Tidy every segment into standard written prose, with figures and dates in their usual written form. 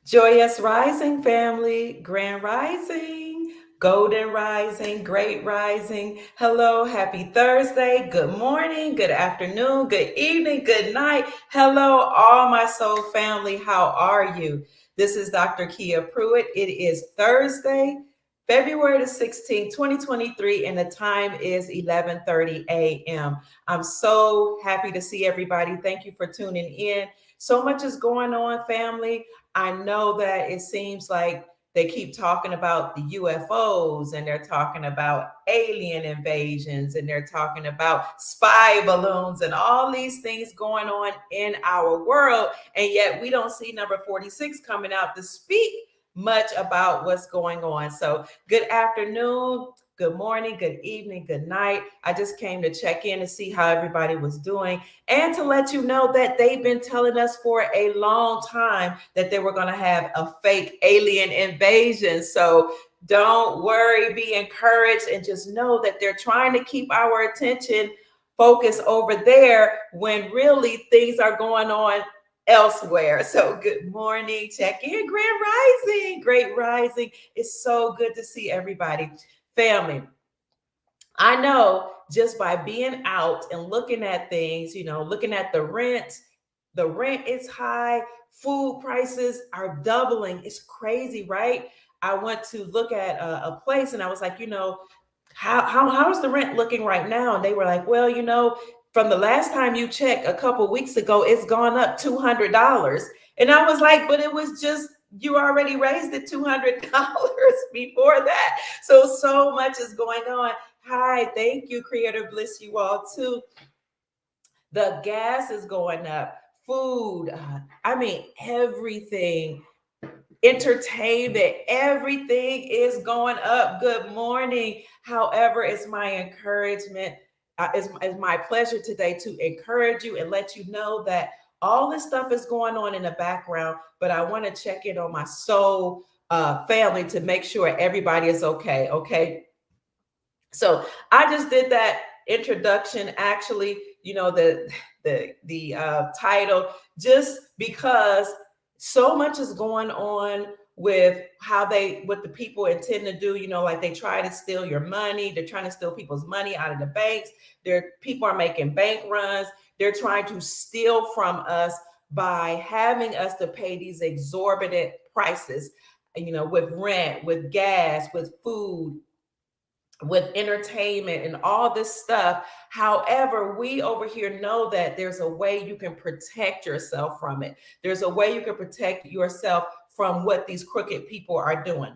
Joyous Rising family, Grand Rising, Golden Rising, Great Rising. Hello, happy Thursday. Good morning, good afternoon, good evening, good night. Hello, all my soul family. How are you? This is Dr. Kia Pruitt. It is Thursday, February the 16th, 2023, and the time is 11:30 a.m. I'm so happy to see everybody. Thank you for tuning in. So much is going on, family. I know that it seems like they keep talking about the UFOs and they're talking about alien invasions and they're talking about spy balloons and all these things going on in our world. And yet we don't see number 46 coming out to speak much about what's going on. So, good afternoon. Good morning, good evening, good night. I just came to check in to see how everybody was doing and to let you know that they've been telling us for a long time that they were going to have a fake alien invasion. So don't worry, be encouraged, and just know that they're trying to keep our attention focused over there when really things are going on elsewhere. So good morning, check in, Grand Rising, Great Rising. It's so good to see everybody. Family, I know just by being out and looking at things, looking at the rent is high, food prices are doubling. It's crazy, right? I went to look at a place and I was like, how's the rent looking right now? And they were like, well, from the last time you checked a couple weeks ago, it's gone up $200. And I was like, but it was just you already raised it $200 before that. So much is going on. Hi, thank you, Creator Bliss, you all too. The gas is going up, food, everything, entertainment, everything is going up. Good morning. However, it's my encouragement, it's my pleasure today to encourage you and let you know that all this stuff is going on in the background, but I want to check in on my soul family to make sure everybody is okay. Okay. So I just did that introduction, actually, the title, just because so much is going on with what the people intend to do, like they try to steal your money. They're trying to steal people's money out of the banks. People are making bank runs. They're trying to steal from us by having us to pay these exorbitant prices, with rent, with gas, with food, with entertainment and all this stuff. However, we over here know that there's a way you can protect yourself from it. There's a way you can protect yourself from what these crooked people are doing.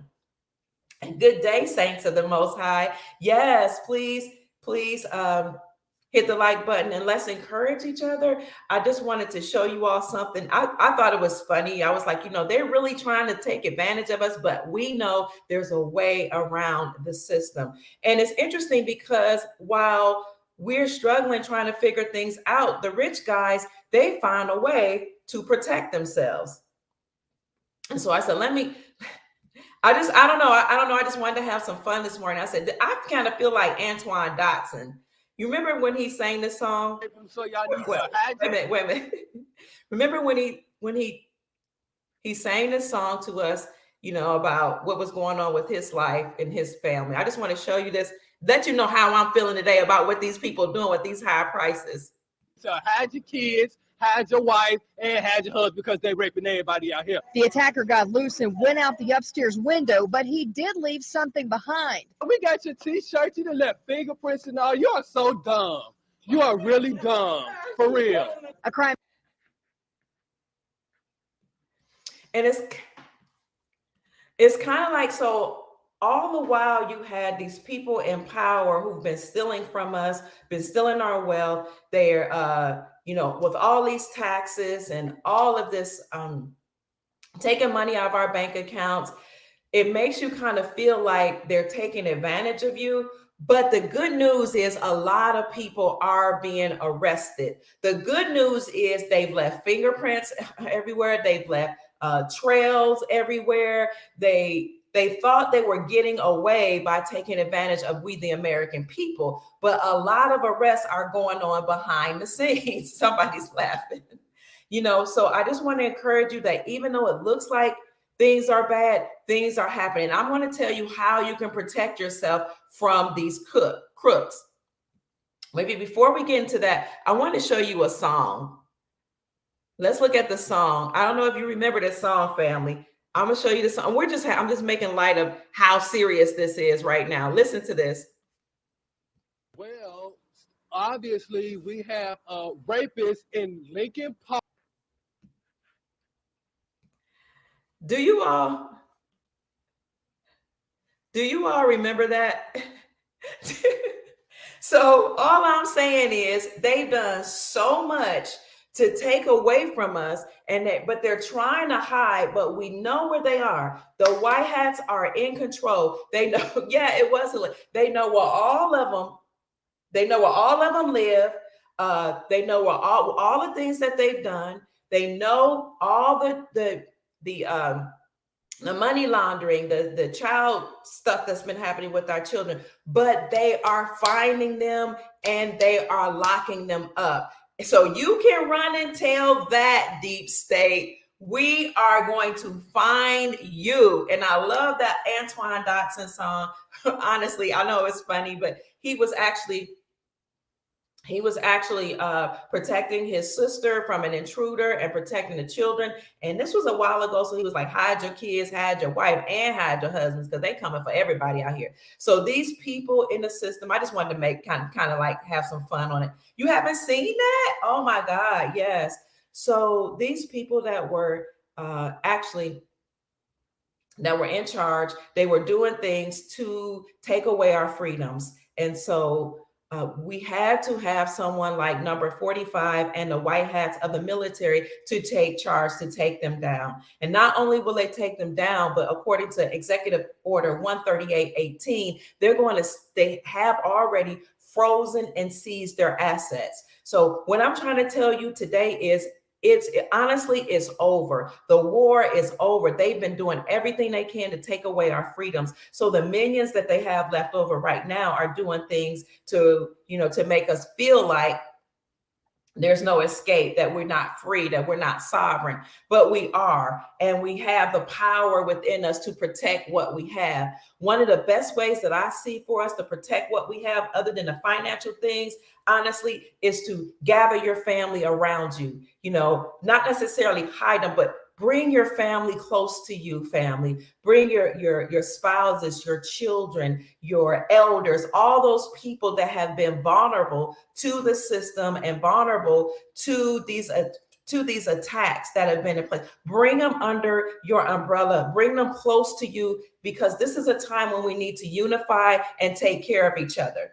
And good day, saints of the Most High. Yes, please hit the like button and let's encourage each other. I just wanted to show you all something. I thought it was funny. I was like, they're really trying to take advantage of us, but we know there's a way around the system. And it's interesting because while we're struggling trying to figure things out, the rich guys, they find a way to protect themselves. And so I said, I don't know. I just wanted to have some fun this morning. I said, I kind of feel like Antoine Dotson. You remember when he sang this song? So y'all need Wait a minute. Remember when he sang this song to us, about what was going on with his life and his family. I just want to show you this, let you know how I'm feeling today about what these people are doing with these high prices. So hide your kids, hide your wife, and hide your husband because they raping everybody out here. The attacker got loose and went out the upstairs window, but he did leave something behind. We got your t-shirt, you done left fingerprints and all. You are so dumb. You are really dumb. For real. A crime. And it's kind of like, so all the while you had these people in power who've been stealing from us, been stealing our wealth. They're, with all these taxes and all of this, taking money out of our bank accounts, it makes you kind of feel like they're taking advantage of you. But the good news is a lot of people are being arrested. The good news is they've left fingerprints everywhere. They've left trails everywhere. They thought they were getting away by taking advantage of we, the American people. But a lot of arrests are going on behind the scenes. Somebody's laughing. So I just want to encourage you that even though it looks like things are bad, things are happening. I'm going to tell you how you can protect yourself from these crooks. Maybe before we get into that, I want to show you a song. Let's look at the song. I don't know if you remember this song, family. I'm gonna show you the song. I'm just making light of how serious this is right now. Listen to this. Well, obviously, we have a rapist in Lincoln Park. Do you all remember that? So all I'm saying is they've done so much to take away from us, but they're trying to hide, but we know where they are. The white hats are in control. They know, yeah, it was. They know where all of them. They know where all of them live. They know where all the things that they've done. They know all the money laundering, the child stuff that's been happening with our children, but they are finding them and they are locking them up. So you can run and tell that deep state, we are going to find you. And I love that Antoine Dotson song. Honestly, I know it's funny, but he was actually protecting his sister from an intruder and protecting the children. And this was a while ago. So he was like, hide your kids, hide your wife, and hide your husbands, because they coming for everybody out here. So these people in the system, I just wanted to make kind of like have some fun on it. You haven't seen that? Oh my God, yes. So these people that were in charge, they were doing things to take away our freedoms. And so we had to have someone like number 45 and the white hats of the military to take charge, to take them down. And not only will they take them down, but according to Executive Order 138/18, they have already frozen and seized their assets. So what I'm trying to tell you today is honestly, it's over. The war is over. They've been doing everything they can to take away our freedoms. So the minions that they have left over right now are doing things to make us feel like there's no escape, that we're not free, that we're not sovereign, but we are. And we have the power within us to protect what we have. One of the best ways that I see for us to protect what we have, other than the financial things, honestly, is to gather your family around you. Not necessarily hide them, but bring your family close to you, family. Bring your spouses, your children, your elders, all those people that have been vulnerable to the system and vulnerable to these attacks that have been in place. Bring them under your umbrella. Bring them close to you, because this is a time when we need to unify and take care of each other.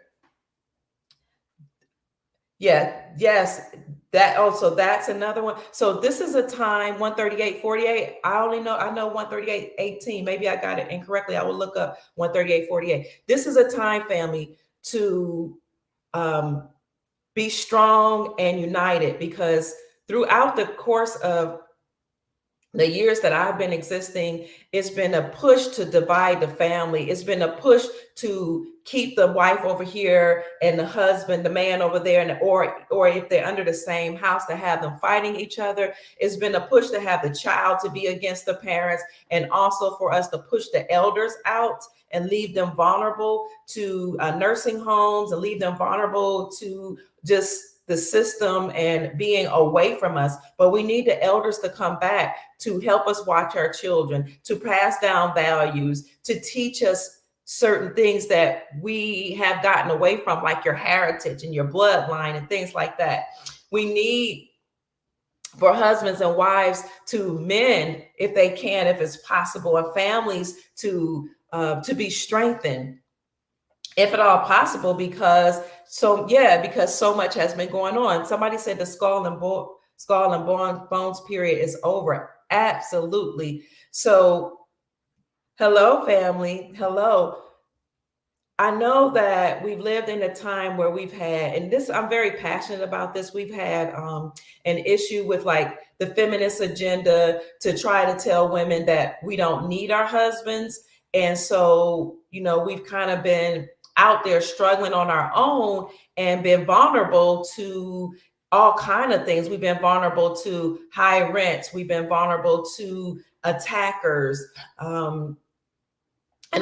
Yeah, yes. So that's another one. So this is a time 138/48. I know 138/18. Maybe I got it incorrectly. I will look up 138/48. This is a time, family, to be strong and united, because throughout the course of the years that I've been existing, it's been a push to divide the family. It's been a push to keep the wife over here and the husband, the man over there, and or if they're under the same house, to have them fighting each other. It's been a push to have the child to be against the parents, and also for us to push the elders out and leave them vulnerable to nursing homes, and leave them vulnerable to just the system and being away from us. But we need the elders to come back to help us watch our children, to pass down values, to teach us certain things that we have gotten away from, like your heritage and your bloodline and things like that. We need for husbands and wives to mend, if they can, if it's possible, and families to be strengthened, if at all possible, because so much has been going on. Somebody said the skull and bones period is over. Absolutely. So hello, family. Hello. I know that we've lived in a time where we've had, and this, I'm very passionate about this, we've had an issue with like the feminist agenda to try to tell women that we don't need our husbands. And so, we've kind of been out there struggling on our own and been vulnerable to all kind of things. We've been vulnerable to high rents. We've been vulnerable to attackers, and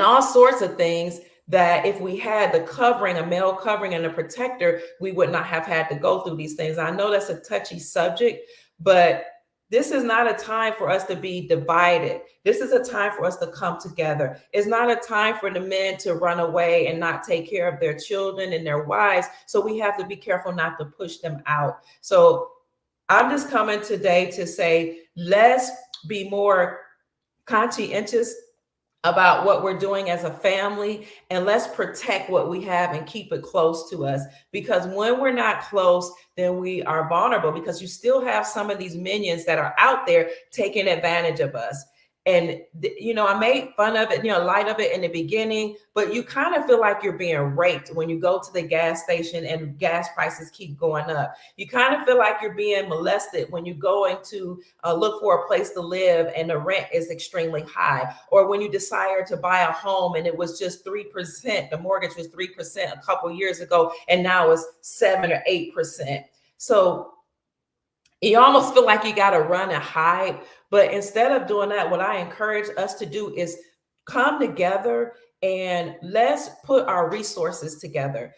all sorts of things that if we had the covering, a male covering and a protector, we would not have had to go through these things. I know that's a touchy subject, but this is not a time for us to be divided. This is a time for us to come together. It's not a time for the men to run away and not take care of their children and their wives. So we have to be careful not to push them out. So I'm just coming today to say, let's be more conscientious about what we're doing as a family, and let's protect what we have and keep it close to us, because when we're not close, then we are vulnerable, because you still have some of these minions that are out there taking advantage of us. And I made fun of it, light of it in the beginning, but you kind of feel like you're being raped when you go to the gas station and gas prices keep going up. You kind of feel like you're being molested when you go into look for a place to live and the rent is extremely high, or when you desire to buy a home and it was just 3%, the mortgage was 3% a couple years ago, and now it's 7 or 8%. So you almost feel like you got to run and hide. But instead of doing that, what I encourage us to do is come together and let's put our resources together.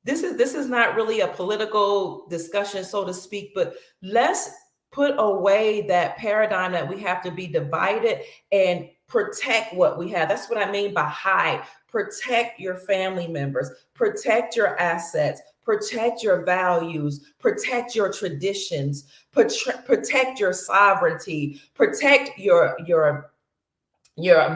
This is not really a political discussion, so to speak, but let's put away that paradigm that we have to be divided and protect what we have. That's what I mean by hide. Protect your family members, protect your assets, protect your values, protect your traditions, protect your sovereignty, protect your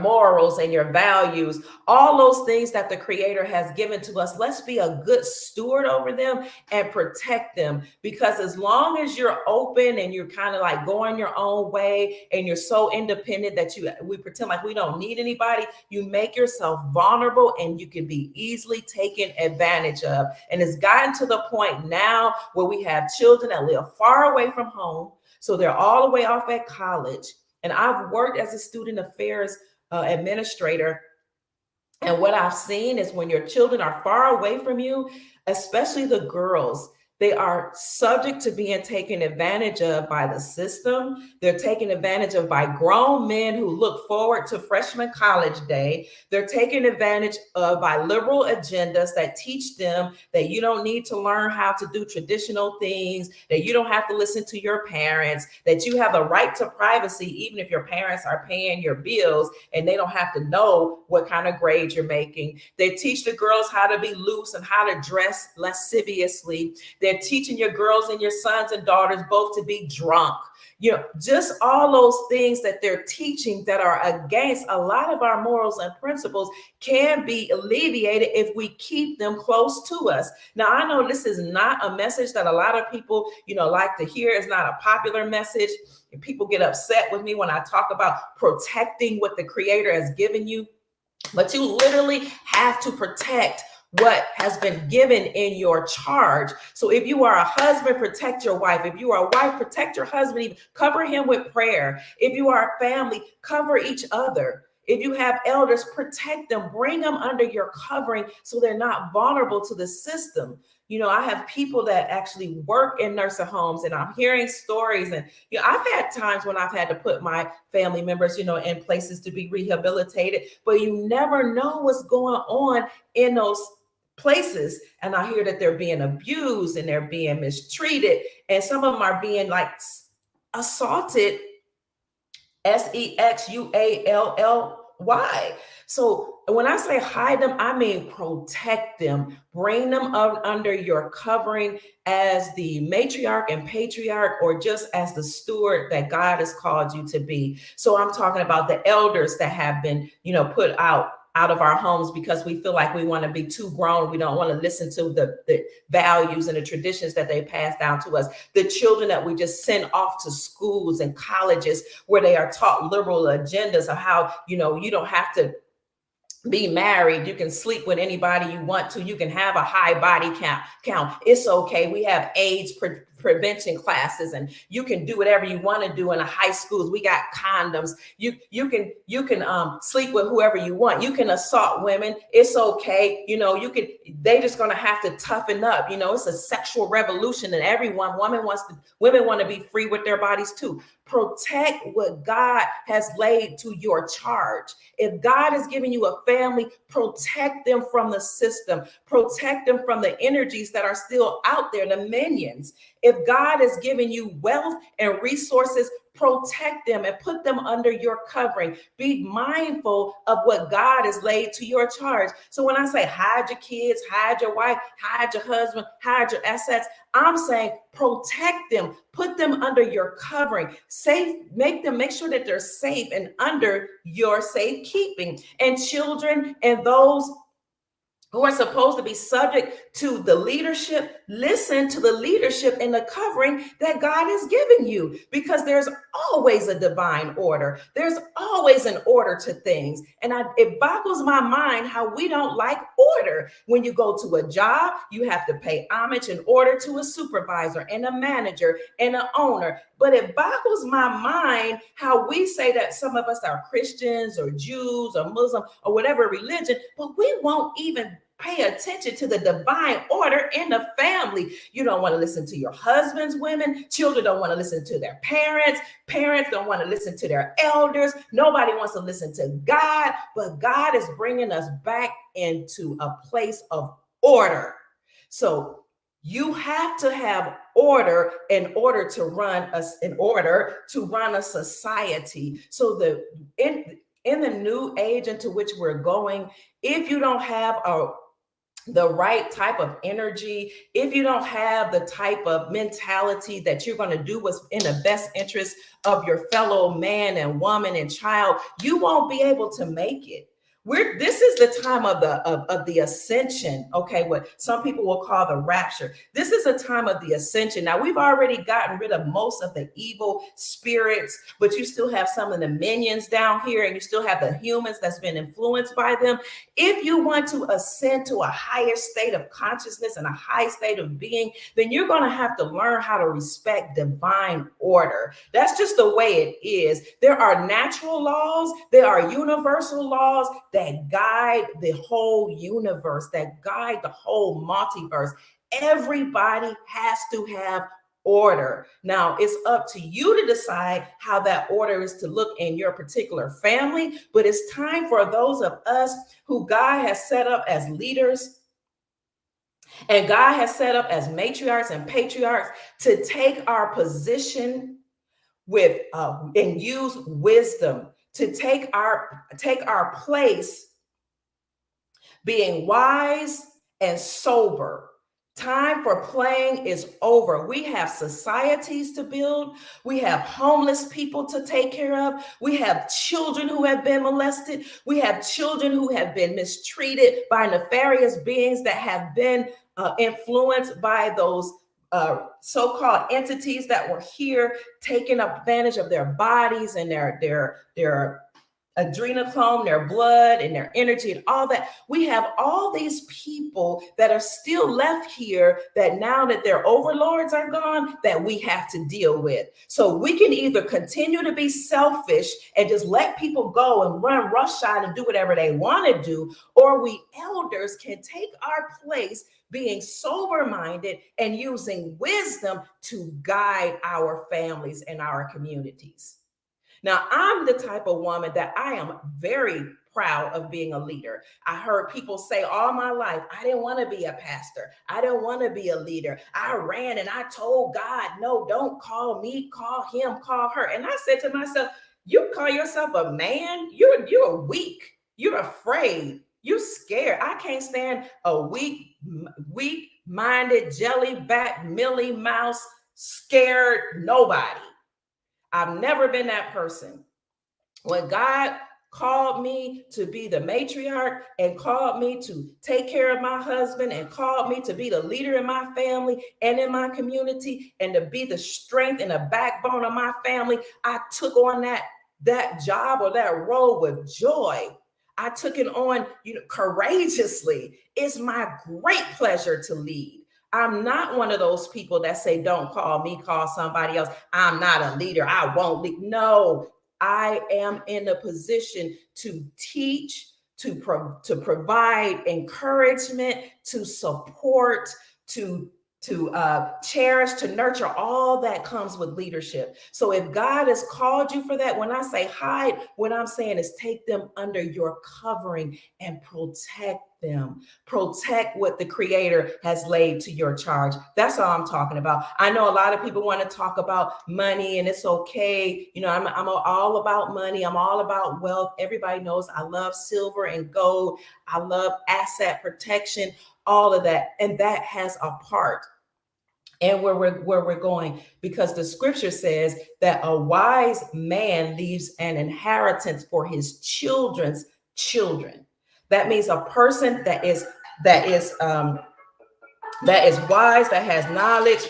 morals and your values, all those things that the Creator has given to us. Let's be a good steward over them and protect them, because as long as you're open and you're kind of like going your own way and you're so independent that we pretend like we don't need anybody, you make yourself vulnerable and you can be easily taken advantage of. And it's gotten to the point now where we have children that live far away from home, so they're all the way off at college. And I've worked as a student affairs administrator. And what I've seen is when your children are far away from you, especially the girls, they are subject to being taken advantage of by the system. They're taken advantage of by grown men who look forward to freshman college day. They're taken advantage of by liberal agendas that teach them that you don't need to learn how to do traditional things, that you don't have to listen to your parents, that you have a right to privacy, even if your parents are paying your bills and they don't have to know what kind of grades you're making. They teach the girls how to be loose and how to dress lasciviously. They're teaching your girls and your sons and daughters both to be drunk. Just all those things that they're teaching that are against a lot of our morals and principles can be alleviated if we keep them close to us. Now, I know this is not a message that a lot of people, like to hear. It's not a popular message. And people get upset with me when I talk about protecting what the Creator has given you. But you literally have to protect what has been given in your charge. So if you are a husband, protect your wife. If you are a wife, protect your husband. Even cover him with prayer. If you are a family, cover each other. If you have elders, protect them, bring them under your covering so they're not vulnerable to the system. I have people that actually work in nursing homes, and I'm hearing stories. And I've had times when I've had to put my family members, in places to be rehabilitated, but you never know what's going on in those places. And I hear that they're being abused and they're being mistreated, and some of them are being like assaulted, SEXUALLY. So when I say hide them, I mean protect them, bring them up under your covering as the matriarch and patriarch, or just as the steward that God has called you to be. So I'm talking about the elders that have been, put out of our homes because we feel like we want to be too grown. We don't want to listen to the values and the traditions that they pass down to us. The children that we just send off to schools and colleges where they are taught liberal agendas of how, you don't have to be married. You can sleep with anybody you want to. You can have a high body count. It's okay. We have AIDS prevention classes, and you can do whatever you want to do in the high schools. We got condoms. You can sleep with whoever you want. You can assault women. It's okay. They just gonna have to toughen up. It's a sexual revolution, and women want to be free with their bodies too. Protect what God has laid to your charge. If God is giving you a family, protect them from the system. Protect them from the energies that are still out there, the minions. If God is giving you wealth and resources, protect them and put them under your covering. Be mindful of what God has laid to your charge. So when I say hide your kids, hide your wife, hide your husband, hide your assets, I'm saying protect them, put them under your covering, make sure that they're safe and under your safekeeping. And children and those who are supposed to be subject to the leadership, listen to the leadership and the covering that God has given you, because there's always a divine order. There's always an order to things. And it boggles my mind how we don't like order. When you go to a job, you have to pay homage and order to a supervisor and a manager and an owner. But it boggles my mind how we say that some of us are Christians or Jews or Muslim or whatever religion, but we won't even pay attention to the divine order in the family. You don't want to listen to your husband's women. Children don't want to listen to their parents. Parents don't want to listen to their elders. Nobody wants to listen to God, but God is bringing us back into a place of order. So you have to have order in order to run a society. So in the new age into which we're going, if you don't have the right type of energy, if you don't have the type of mentality that you're going to do what's in the best interest of your fellow man and woman and child, you won't be able to make it. This is the time of the ascension, okay, what some people will call the rapture. This is a time of the ascension. Now, we've already gotten rid of most of the evil spirits, but you still have some of the minions down here, and you still have the humans that's been influenced by them. If you want to ascend to a higher state of consciousness and a high state of being, then you're going to have to learn how to respect divine order. That's just the way it is. There are natural laws, there are universal laws that guide the whole universe, that guide the whole multiverse. Everybody has to have order. Now, it's up to you to decide how that order is to look in your particular family, but it's time for those of us who God has set up as leaders and God has set up as matriarchs and patriarchs to take our position with and use wisdom, to take our place being wise and sober. Time for playing is over. We have societies to build. We have homeless people to take care of. We have children who have been molested. We have children who have been mistreated by nefarious beings that have been influenced by those so-called entities that were here, taking advantage of their bodies and their adrenochrome, their blood and their energy and all that. We have all these people that are still left here that now that their overlords are gone, that we have to deal with. So we can either continue to be selfish and just let people go and run roughshod and do whatever they want to do, or we elders can take our place being sober-minded and using wisdom to guide our families and our communities. Now, I'm the type of woman that I am very proud of being a leader. I heard people say all my life, I didn't want to be a pastor. I didn't want to be a leader. I ran and I told God, no, don't call me, call him, call her. And I said to myself, you call yourself a man? You're weak. You're afraid. You're scared. I can't stand a weak-minded, jelly-back, Millie Mouse, scared nobody. I've never been that person. When God called me to be the matriarch and called me to take care of my husband and called me to be the leader in my family and in my community and to be the strength and the backbone of my family, I took on that job or that role with joy. I took it on, courageously. It's my great pleasure to lead. I'm not one of those people that say, don't call me, call somebody else. I'm not a leader. I won't lead. No, I am in a position to teach, to provide encouragement, to support, to cherish, to nurture. All that comes with leadership. So if God has called you for that, when I say hide, what I'm saying is take them under your covering and protect them. Protect what the Creator has laid to your charge. That's all I'm talking about. I know a lot of people want to talk about money, and it's okay. You know, I'm all about money. I'm all about wealth. Everybody knows I love silver and gold. I love asset protection, all of that. And that has a part and where we're going, because the scripture says that a wise man leaves an inheritance for his children's children. That means a person that is wise, that has knowledge,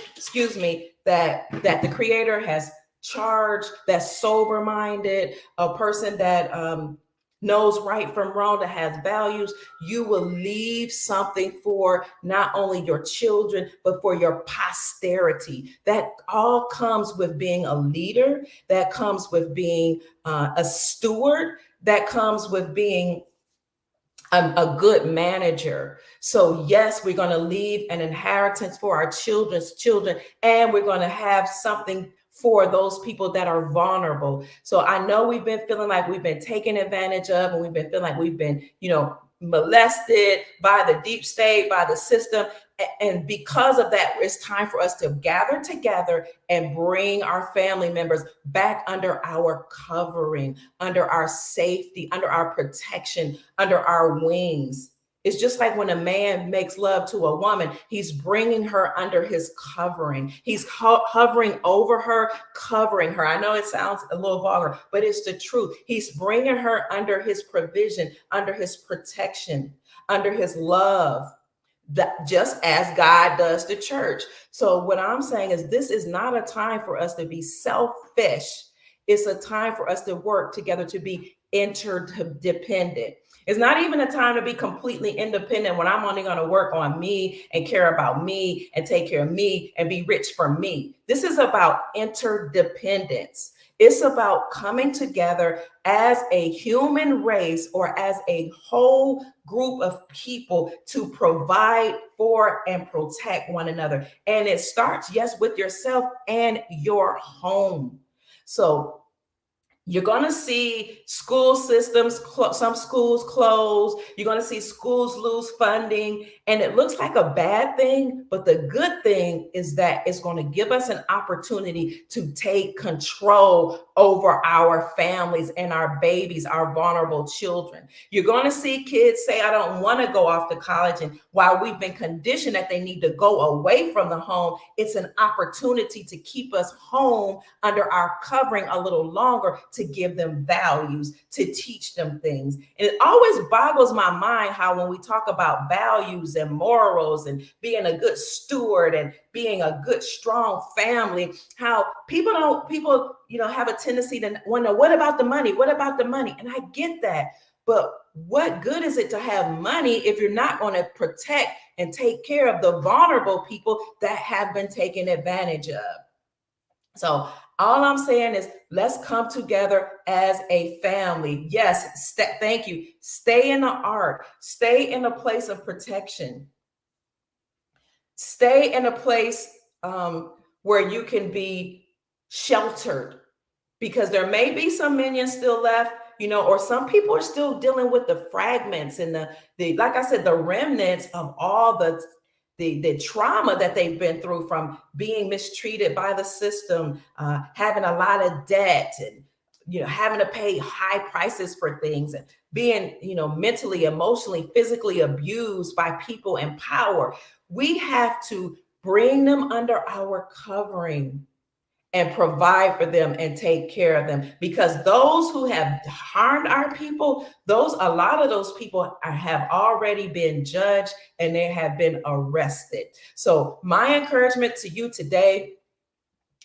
that the Creator has charged, that's sober minded, a person that knows right from wrong, that has values. You will leave something for not only your children, but for your posterity. That all comes with being a leader, that comes with being a steward, that comes with being a good manager. So yes, we're going to leave an inheritance for our children's children, and we're going to have something for those people that are vulnerable. So I know we've been feeling like we've been taken advantage of, and we've been feeling like we've been, molested by the deep state, by the system. And because of that, it's time for us to gather together and bring our family members back under our covering, under our safety, under our protection, under our wings. It's just like when a man makes love to a woman, he's bringing her under his covering. He's hovering over her, covering her. I know it sounds a little vulgar, but it's the truth. He's bringing her under his provision, under his protection, under his love, that just as God does the church. So what I'm saying is, this is not a time for us to be selfish. It's a time for us to work together, to be interdependent. It's not even a time to be completely independent when I'm only going to work on me and care about me and take care of me and be rich for me. This is about interdependence. It's about coming together as a human race, or as a whole group of people, to provide for and protect one another. And it starts, yes, with yourself and your home. So you're going to see school systems, some schools close. You're going to see schools lose funding. And it looks like a bad thing. But the good thing is that it's going to give us an opportunity to take control over our families and our babies, our vulnerable children. You're going to see kids say, I don't want to go off to college. And while we've been conditioned that they need to go away from the home, it's an opportunity to keep us home under our covering a little longer, to give them values, to teach them things. And it always boggles my mind how, when we talk about values and morals and being a good steward and being a good, strong family, how people have a tendency to wonder, what about the money? What about the money? And I get that. But what good is it to have money if you're not going to protect and take care of the vulnerable people that have been taken advantage of? So all I'm saying is, let's come together as a family. Yes, thank you. Stay in the ark. Stay in a place of protection. Stay in a place where you can be sheltered, because there may be some minions still left, or some people are still dealing with the fragments and the like I said, the remnants of all the trauma that they've been through, from being mistreated by the system, having a lot of debt, and having to pay high prices for things, and being mentally, emotionally, physically abused by people in power. We have to bring them under our covering and provide for them and take care of them, because those who have harmed our people, a lot of those people have already been judged and they have been arrested. So my encouragement to you today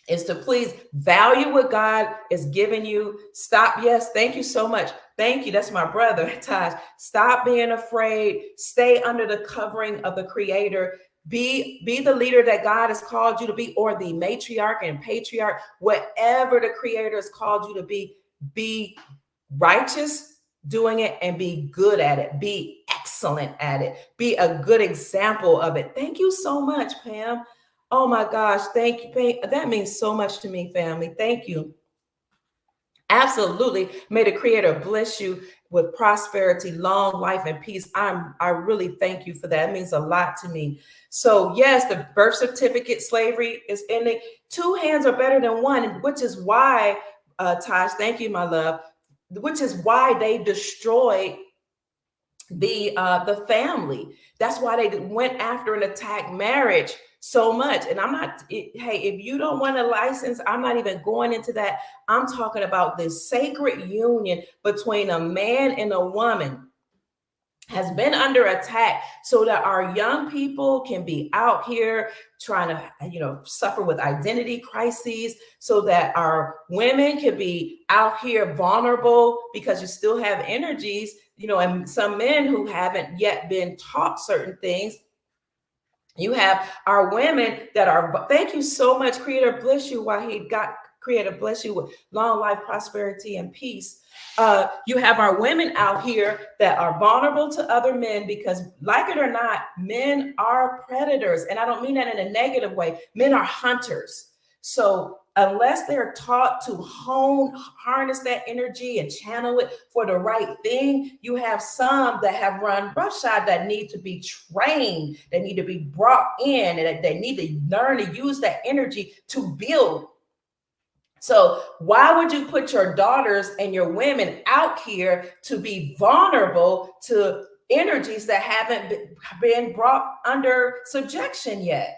is to please value what God is giving you. Stop. Yes. Thank you so much. Thank you. That's my brother, Taj. Stop being afraid. Stay under the covering of the Creator. Be the leader that God has called you to be, or the matriarch and patriarch, whatever the Creator has called you to be righteous doing it and be good at it. Be excellent at it. Be a good example of it. Thank you so much, Pam. Oh my gosh, thank you, Pam. That means so much to me, family. Thank you. Absolutely. May the Creator bless you with prosperity, long life, and peace. I really thank you for that. It means a lot to me. So yes, the birth certificate slavery is ending. Two hands are better than one, which is why, Taj, thank you, my love. Which is why they destroyed the family. That's why they went after and attacked marriage so much. And I'm not, hey, if you don't want a license, I'm not even going into that. I'm talking about this sacred union between a man and a woman has been under attack, so that our young people can be out here trying to, suffer with identity crises, so that our women can be out here vulnerable because you still have energies, and some men who haven't yet been taught certain things. You have our women that are, thank you so much, Creator bless you, Creator bless you with long life, prosperity, and peace. You have our women out here that are vulnerable to other men because, like it or not, men are predators. And I don't mean that in a negative way. Men are hunters. So unless they're taught to harness that energy and channel it for the right thing, you have some that have run roughshod that need to be trained, that need to be brought in, and they need to learn to use that energy to build. So why would you put your daughters and your women out here to be vulnerable to energies that haven't been brought under subjection yet?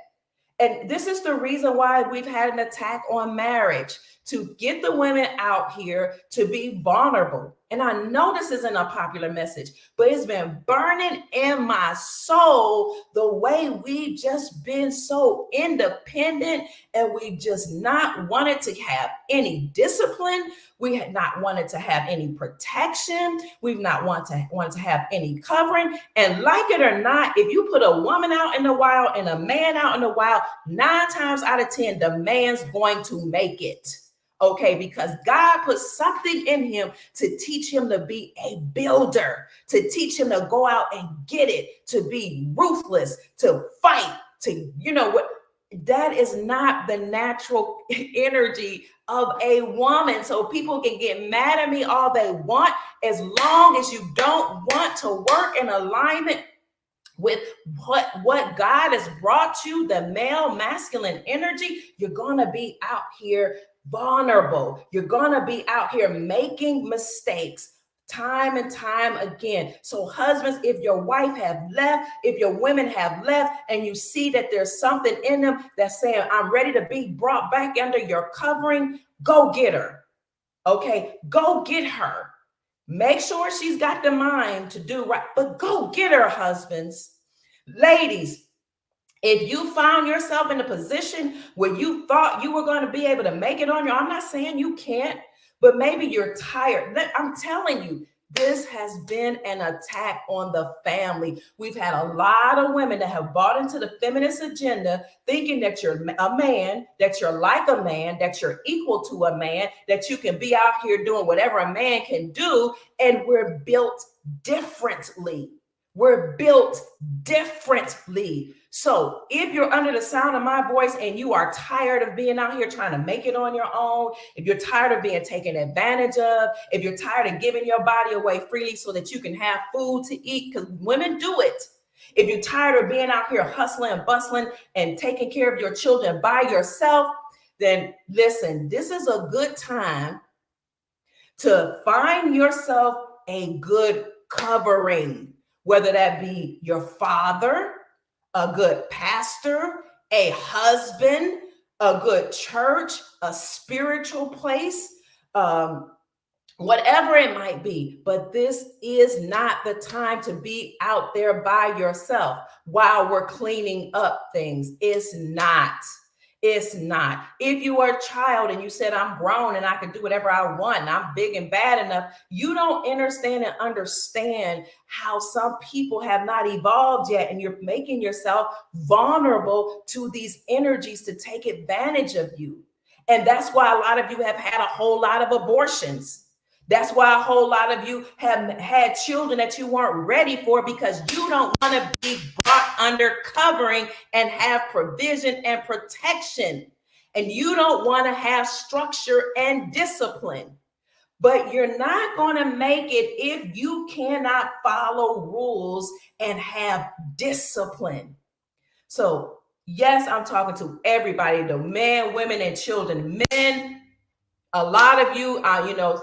And this is the reason why we've had an attack on marriage, to get the women out here to be vulnerable. And I know this isn't a popular message, but it's been burning in my soul the way we've just been so independent, and we just not wanted to have any discipline. We had not wanted to have any protection. We've not wanted to have any covering. And like it or not, if you put a woman out in the wild and a man out in the wild, 9 times out of 10, the man's going to make it. Okay, because God put something in him to teach him to be a builder, to teach him to go out and get it, to be ruthless, to fight, to, what, that is not the natural energy of a woman. So people can get mad at me all they want. As long as you don't want to work in alignment with what God has brought you, the male masculine energy, you're going to be out here vulnerable. You're going to be out here making mistakes time and time again. So husbands, if your wife have left, if your women have left, and you see that there's something in them that's saying, I'm ready to be brought back under your covering, go get her. Okay, go get her. Make sure she's got the mind to do right, but go get her, husbands. Ladies, if you found yourself in a position where you thought you were going to be able to make it on your own, I'm not saying you can't, but maybe you're tired. I'm telling you, this has been an attack on the family. We've had a lot of women that have bought into the feminist agenda, thinking that you're a man, that you're like a man, that you're equal to a man, that you can be out here doing whatever a man can do. And we're built differently. We're built differently. So if you're under the sound of my voice and you are tired of being out here trying to make it on your own, if you're tired of being taken advantage of, if you're tired of giving your body away freely so that you can have food to eat, because women do it. If you're tired of being out here hustling and bustling and taking care of your children by yourself, then listen, this is a good time to find yourself a good covering, whether that be your father, a good pastor, a husband, a good church, a spiritual place, whatever it might be. But this is not the time to be out there by yourself while we're cleaning up things. It's not. It's not. If you are a child and you said, I'm grown and I can do whatever I want and I'm big and bad enough, you don't understand how some people have not evolved yet. And you're making yourself vulnerable to these energies to take advantage of you. And that's why a lot of you have had a whole lot of abortions. That's why a whole lot of you have had children that you weren't ready for, because you don't want to be brought under covering and have provision and protection. And you don't want to have structure and discipline. But you're not going to make it if you cannot follow rules and have discipline. So, yes, I'm talking to everybody, the men, women, and children. Men, a lot of you,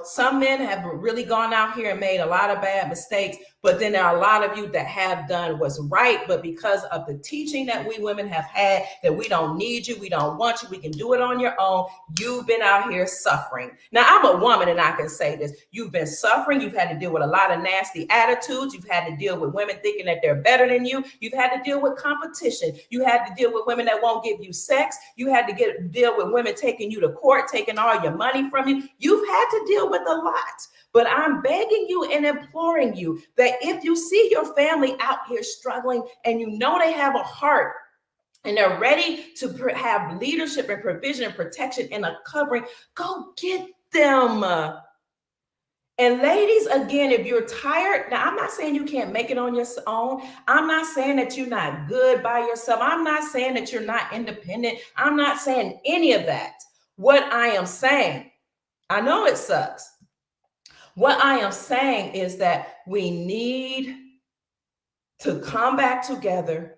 some men have really gone out here and made a lot of bad mistakes, but then there are a lot of you that have done what's right. But because of the teaching that we women have had, that we don't need you, we don't want you, we can do it on your own, you've been out here suffering. Now, I'm a woman and I can say this. You've been suffering. You've had to deal with a lot of nasty attitudes. You've had to deal with women thinking that they're better than you. You've had to deal with competition. You had to deal with women that won't give you sex. You had to deal with women taking you to court, taking all your money from you. You've had to deal with a lot. But I'm begging you and imploring you that if you see your family out here struggling and you know they have a heart and they're ready to have leadership and provision and protection and a covering, go get them. And ladies, again, if you're tired, now I'm not saying you can't make it on your own. I'm not saying that you're not good by yourself. I'm not saying that you're not independent. I'm not saying any of that. What I am saying, I know it sucks. What I am saying is that we need to come back together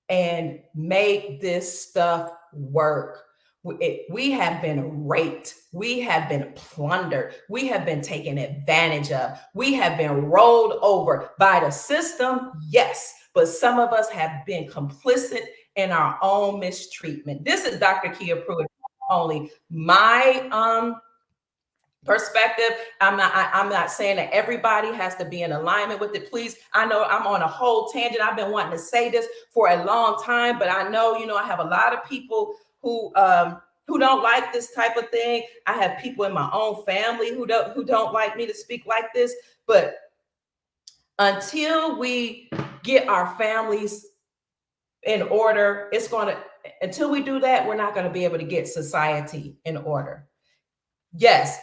and make this stuff work. We have been raped. We have been plundered. We have been taken advantage of. We have been rolled over by the system, yes, but some of us have been complicit in our own mistreatment. This is Dr. Kia Pruitt, only my perspective. I'm not saying that everybody has to be in alignment with it. Please, I know I'm on a whole tangent. I've been wanting to say this for a long time, but I know, I have a lot of people who don't like this type of thing. I have people in my own family who don't like me to speak like this. But until we get our families in order, until we do that, we're not going to be able to get society in order. Yes.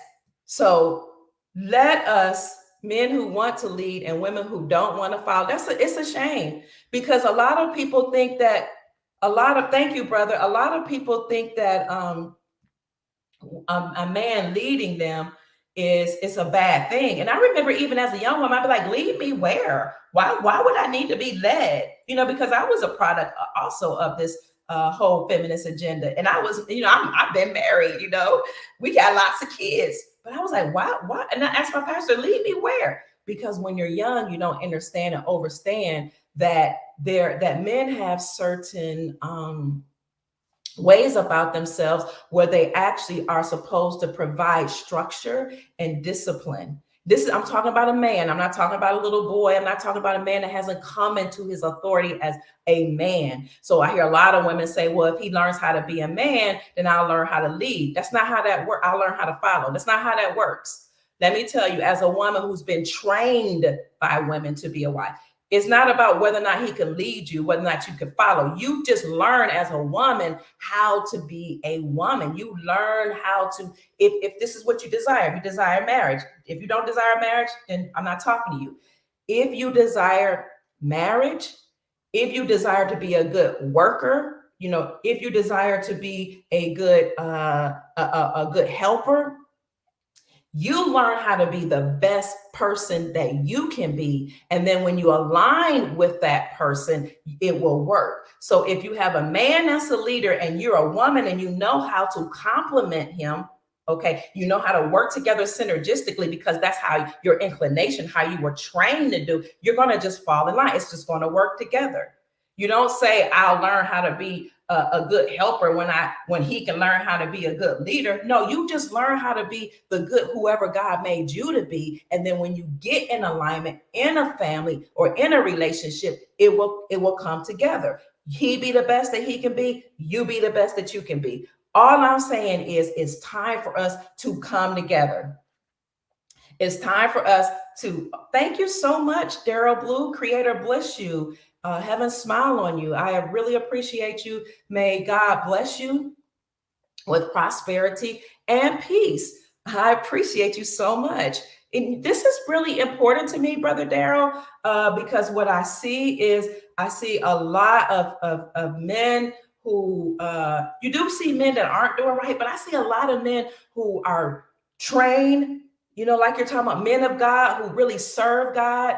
So let us, men who want to lead and women who don't want to follow, it's a shame, because a lot of people think that thank you, brother. A lot of people think that a man leading them is a bad thing. And I remember even as a young woman, I'd be like, lead me where? Why would I need to be led? Because I was a product also of this whole feminist agenda. And I was, I've been married, we got lots of kids, but I was like, why? And I asked my pastor, lead me where? Because when you're young, you don't understand and understand that men have certain ways about themselves where they actually are supposed to provide structure and discipline. I'm talking about a man. I'm not talking about a little boy. I'm not talking about a man that hasn't come into his authority as a man. So I hear a lot of women say, well, if he learns how to be a man, then I'll learn how to lead. That's not how that works. I'll learn how to follow. That's not how that works. Let me tell you, as a woman who's been trained by women to be a wife, it's not about whether or not he can lead you, whether or not you can follow. You just learn as a woman how to be a woman. You learn how to, if this is what you desire, if you desire marriage. If you don't desire marriage, then I'm not talking to you. If you desire marriage, if you desire to be a good worker, if you desire to be a good helper, you learn how to be the best person that you can be. And then when you align with that person, it will work. So if you have a man that's a leader and you're a woman and you know how to complement him, okay, you know how to work together synergistically, because that's how your inclination, how you were trained to do, you're going to just fall in line. It's just going to work together. You don't say, I'll learn how to be a good helper when he can learn how to be a good leader. No, you just learn how to be the good whoever God made you to be. And then when you get in alignment in a family or in a relationship, it will come together. He be the best that he can be. You be the best that you can be. All I'm saying is it's time for us to come together. It's time for us to thank you so much, Daryl Blue. Creator bless you. Heaven smile on you. I really appreciate you. May God bless you with prosperity and peace. I appreciate you so much. And this is really important to me, Brother Daryl, because what I see is I see a lot of men who, you do see men that aren't doing right, but I see a lot of men who are trained, like you're talking about men of God who really serve God,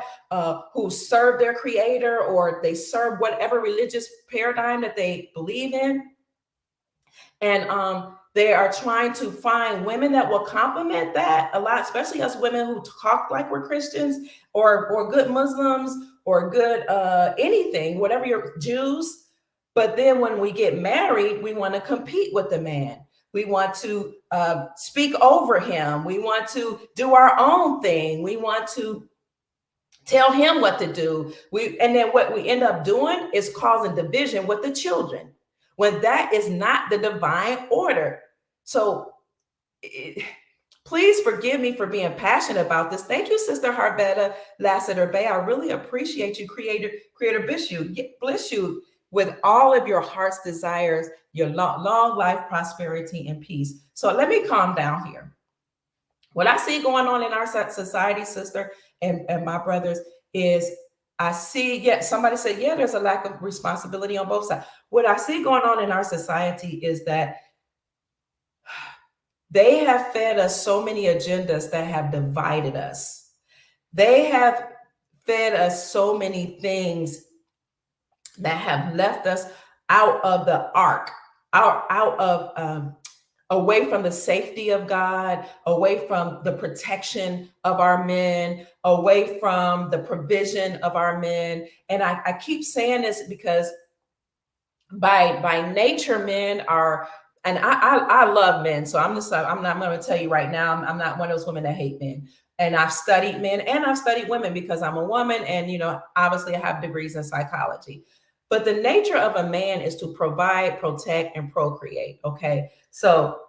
who serve their creator, or they serve whatever religious paradigm that they believe in. And they are trying to find women that will complement that a lot, especially us women who talk like we're Christians, or good Muslims, or good anything, whatever you're Jews. But then when we get married, we want to compete with the man. We want to speak over him. We want to do our own thing. We want to tell him what to do. And then what we end up doing is causing division with the children, when that is not the divine order. So please forgive me for being passionate about this. Thank you, Sister Harvetta Lassiter Bay. I really appreciate you, Creator bless you with all of your heart's desires, your long life, prosperity, and peace. So let me calm down here. What I see going on in our society, sister, and my brothers, is I see, somebody said, there's a lack of responsibility on both sides. What I see going on in our society is that they have fed us so many agendas that have divided us. They have fed us so many things that have left us out of the ark, out of away from the safety of God, away from the protection of our men, away from the provision of our men. And I keep saying this because by nature, men are, and I love men. So I'm going to tell you right now, I'm not one of those women that hate men. And I've studied men and I've studied women because I'm a woman. And, obviously I have degrees in psychology. But the nature of a man is to provide, protect, and procreate. Okay. So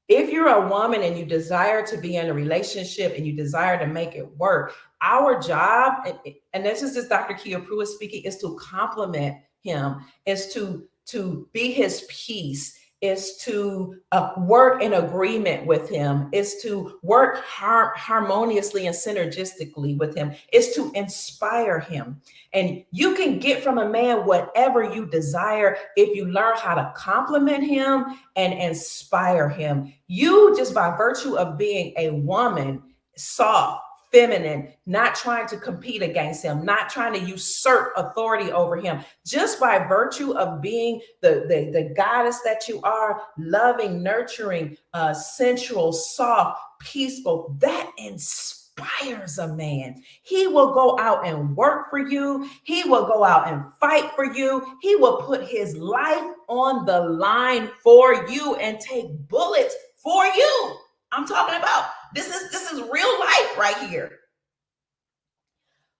if you're a woman and you desire to be in a relationship and you desire to make it work, our job, and this is just Dr. Kia Pruitt speaking, is to complement him, is to be his peace, is to work in agreement with him, is to work harmoniously and synergistically with him, is to inspire him. And you can get from a man whatever you desire if you learn how to compliment him and inspire him. You, just by virtue of being a woman, soft, feminine, not trying to compete against him, not trying to usurp authority over him, just by virtue of being the goddess that you are, loving, nurturing, sensual, soft, peaceful, that inspires a man. He will go out and work for you. He will go out and fight for you. He will put his life on the line for you and take bullets for you. I'm talking about this is real life right here.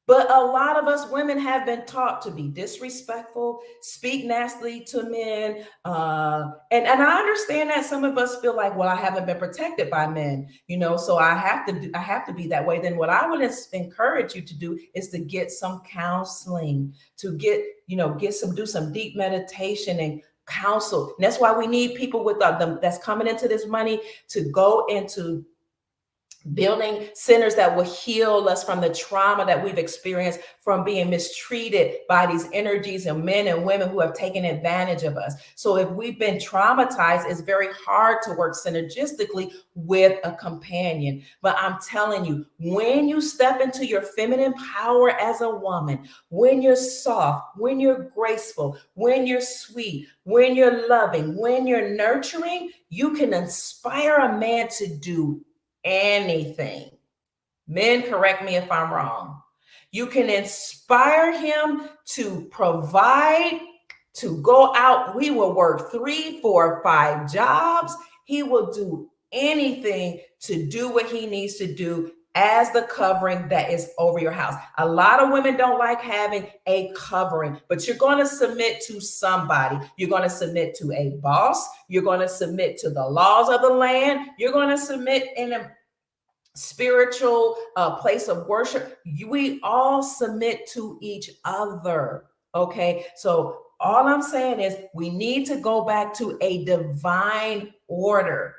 But a lot of us women have been taught to be disrespectful, speak nastily to men. And I understand that some of us feel like, well, I haven't been protected by men, so I have to be that way. Then what I would encourage you to do is to get some counseling, to do some deep meditation and counsel. And that's why we need people with that's coming into this money to go into building centers that will heal us from the trauma that we've experienced from being mistreated by these energies and men and women who have taken advantage of us. So if we've been traumatized, it's very hard to work synergistically with a companion. But I'm telling you, when you step into your feminine power as a woman, when you're soft, when you're graceful, when you're sweet, when you're loving, when you're nurturing, you can inspire a man to do anything. Men, correct me if I'm wrong. You can inspire him to provide, to go out. He will work 3, 4, 5 jobs. He will do anything to do what he needs to do as the covering that is over your house. A lot of women don't like having a covering, but you're going to submit to somebody. You're going to submit to a boss. You're going to submit to the laws of the land. You're going to submit in a spiritual place of worship. We all submit to each other. Okay. So all I'm saying is we need to go back to a divine order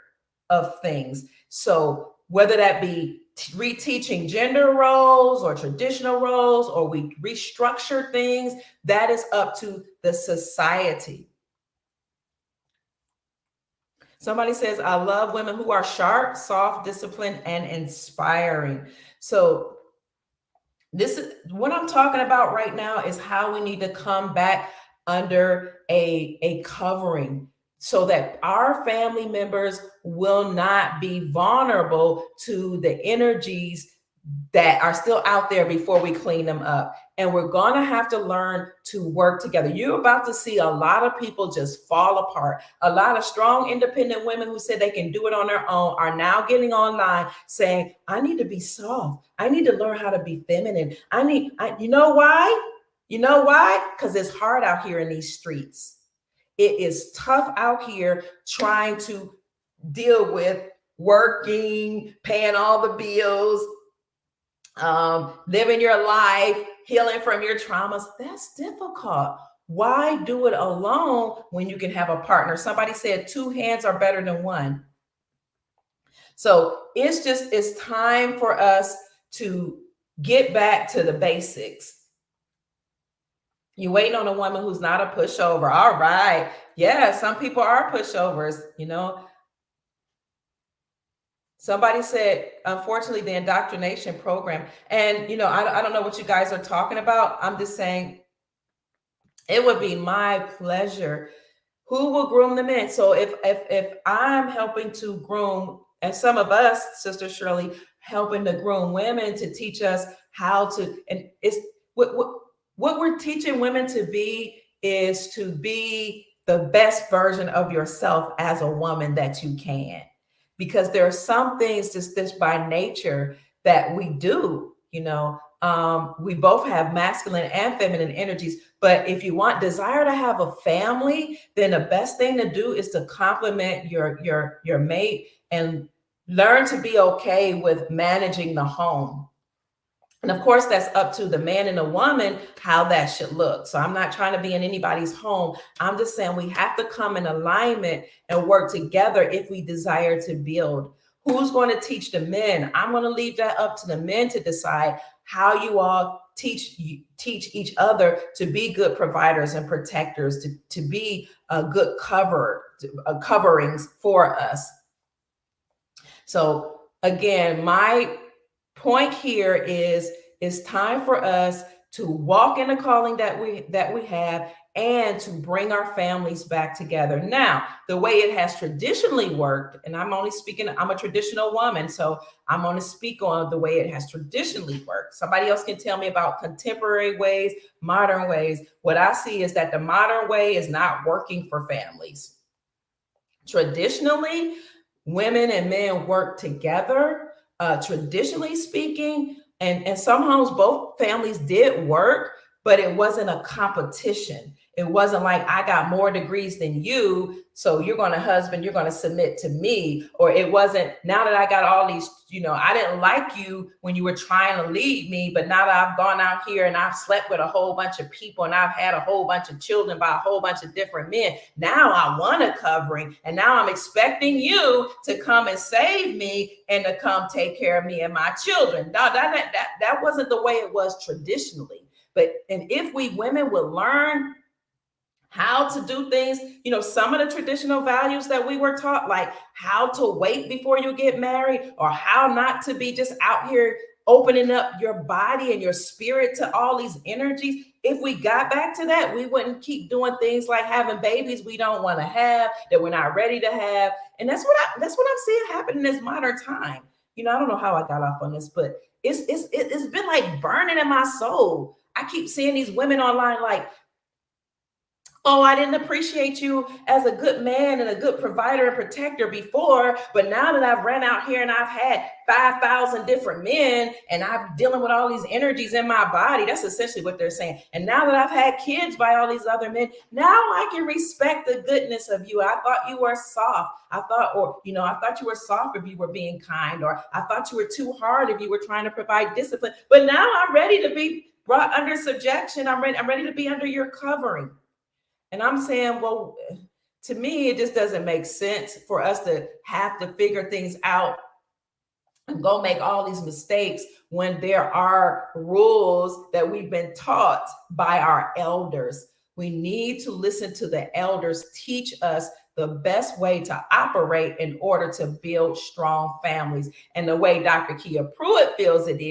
of things. So whether that be reteaching gender roles or traditional roles, or we restructure things, that is up to the society. Somebody says, I love women who are sharp, soft, disciplined, and inspiring. So this is what I'm talking about right now, is how we need to come back under a covering so that our family members will not be vulnerable to the energies that are still out there before we clean them up. And we're going to have to learn to work together. You're about to see a lot of people just fall apart. A lot of strong, independent women who said they can do it on their own are now getting online saying, I need to be soft. I need to learn how to be feminine. You know why? You know why? Because it's hard out here in these streets. It is tough out here trying to deal with working, paying all the bills, living your life, healing from your traumas. That's difficult. Why do it alone when you can have a partner? Somebody said 2 hands are better than 1. So it's time for us to get back to the basics. You waiting on a woman who's not a pushover. All right. Yeah, some people are pushovers, you know. Somebody said, unfortunately, the indoctrination program. And, you know, I don't know what you guys are talking about. I'm just saying it would be my pleasure. Who will groom the men? So if I'm helping to groom, and some of us, Sister Shirley, helping to groom women to teach us how to, and it's what we're teaching women to be is to be the best version of yourself as a woman that you can. Because there are some things just by nature that we do, you know. We both have masculine and feminine energies, but if you desire to have a family, then the best thing to do is to compliment your mate and learn to be okay with managing the home. And of course, that's up to the man and the woman, how that should look. So I'm not trying to be in anybody's home. I'm just saying we have to come in alignment and work together if we desire to build. Who's going to teach the men? I'm going to leave that up to the men to decide how you all teach each other to be good providers and protectors, to be a good coverings for us. So again, my point here is it's time for us to walk in the calling that we have and to bring our families back together. Now, the way it has traditionally worked, and I'm only speaking, I'm a traditional woman, so I'm going to speak on the way it has traditionally worked. Somebody else can tell me about contemporary ways, modern ways. What I see is that the modern way is not working for families. Traditionally, women and men work together. Traditionally speaking, and some homes, both families did work, but it wasn't a competition. It wasn't like I got more degrees than you, so you're going to submit to me. Or it wasn't, now that I got all these, you know, I didn't like you when you were trying to lead me, but now that I've gone out here and I've slept with a whole bunch of people and I've had a whole bunch of children by a whole bunch of different men, now I want a covering, and now I'm expecting you to come and save me and to come take care of me and my children. No, that wasn't the way it was traditionally. And if we women would learn how to do things, you know, some of the traditional values that we were taught, like how to wait before you get married, or how not to be just out here opening up your body and your spirit to all these energies. If we got back to that, we wouldn't keep doing things like having babies we don't want to have, that we're not ready to have. And that's what I'm seeing happen in this modern time. You know, I don't know how I got off on this, but it's been like burning in my soul. I keep seeing these women online like, Oh, I didn't appreciate you as a good man and a good provider and protector before, but now that I've ran out here and I've had 5,000 different men and I'm dealing with all these energies in my body, that's essentially what they're saying. And now that I've had kids by all these other men, now I can respect the goodness of you. I thought you were soft. I thought you were soft if you were being kind, or I thought you were too hard if you were trying to provide discipline. But now I'm ready to be brought under subjection. I'm ready to be under your covering. And I'm saying, well, to me, it just doesn't make sense for us to have to figure things out and go make all these mistakes when there are rules that we've been taught by our elders. We need to listen to the elders teach us the best way to operate in order to build strong families. And the way Dr. Kia Pruitt feels it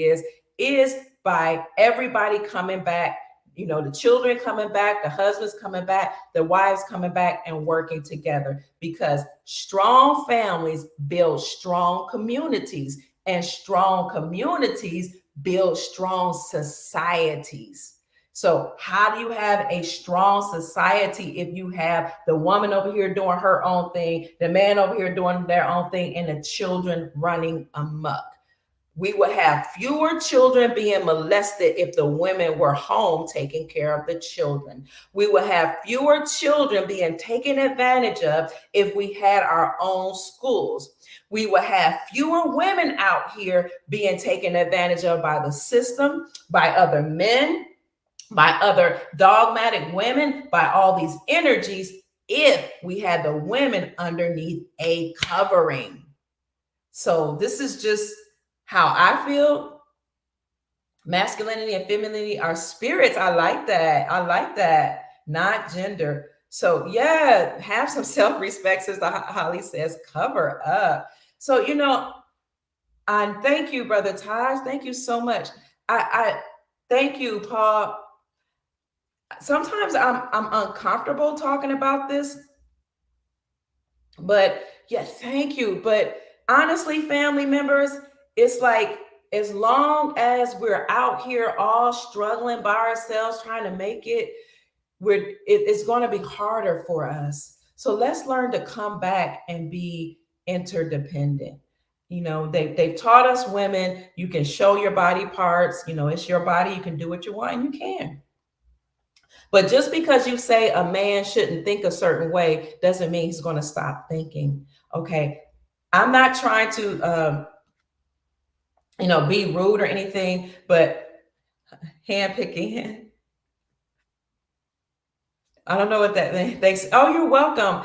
is by everybody coming back, the children coming back, the husbands coming back, the wives coming back and working together, because strong families build strong communities, and strong communities build strong societies. So how do you have a strong society if you have the woman over here doing her own thing, the man over here doing their own thing, and the children running amok? We would have fewer children being molested if the women were home taking care of the children. We would have fewer children being taken advantage of if we had our own schools. We would have fewer women out here being taken advantage of by the system, by other men, by other dogmatic women, by all these energies, if we had the women underneath a covering. So this is just how I feel. Masculinity and femininity are spirits. I like that. Not gender. So yeah, have some self-respect, Sister Holly says, cover up. So, and thank you, Brother Taj. Thank you so much. I thank you, Paul. Sometimes I'm uncomfortable talking about this, but yeah, thank you. But honestly, family members, it's like, as long as we're out here all struggling by ourselves trying to make it, it's going to be harder for us. So let's learn to come back and be interdependent. They've taught us women, you can show your body parts, it's your body, you can do what you want, and you can. But just because you say a man shouldn't think a certain way doesn't mean he's going to stop thinking. Okay. I'm not trying to, be rude or anything, but hand picking. I don't know what that thanks. Oh, you're welcome.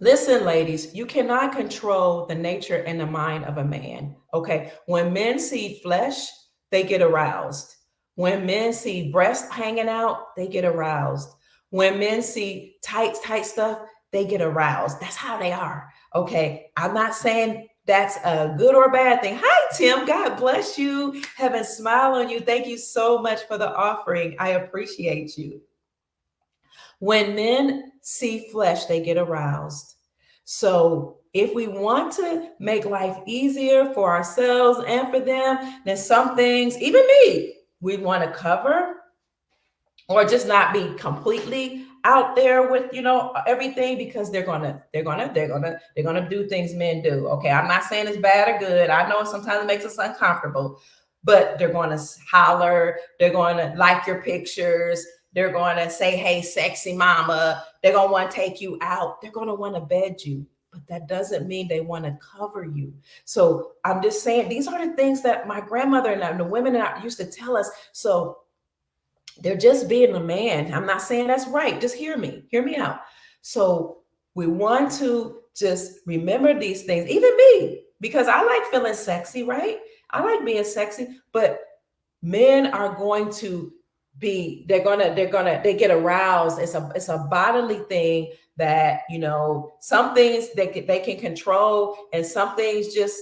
Listen, ladies, you cannot control the nature and the mind of a man. Okay. When men see flesh, they get aroused. When men see breasts hanging out, they get aroused. When men see tight stuff, they get aroused. That's how they are. Okay. I'm not saying that's a good or bad thing. Hi, Tim. God bless you. Heaven smile on you. Thank you so much for the offering. I appreciate you. When men see flesh, they get aroused. So if we want to make life easier for ourselves and for them, then some things, even me, we want to cover or just not be completely out there with, everything, because they're gonna do things men do. Okay, I'm not saying it's bad or good. I know sometimes it makes us uncomfortable, but they're gonna holler, they're gonna like your pictures, they're gonna say, hey, sexy mama, they're gonna want to take you out, they're gonna want to bed you. But that doesn't mean they want to cover you. So I'm just saying, these are the things that my grandmother and the women used to tell us. So they're just being a man. I'm not saying that's right. Just hear me out. So we want to just remember these things, even me, because I like feeling sexy, right? I like being sexy, but men are going to they get aroused. It's a bodily thing that, some things they can control, and some things just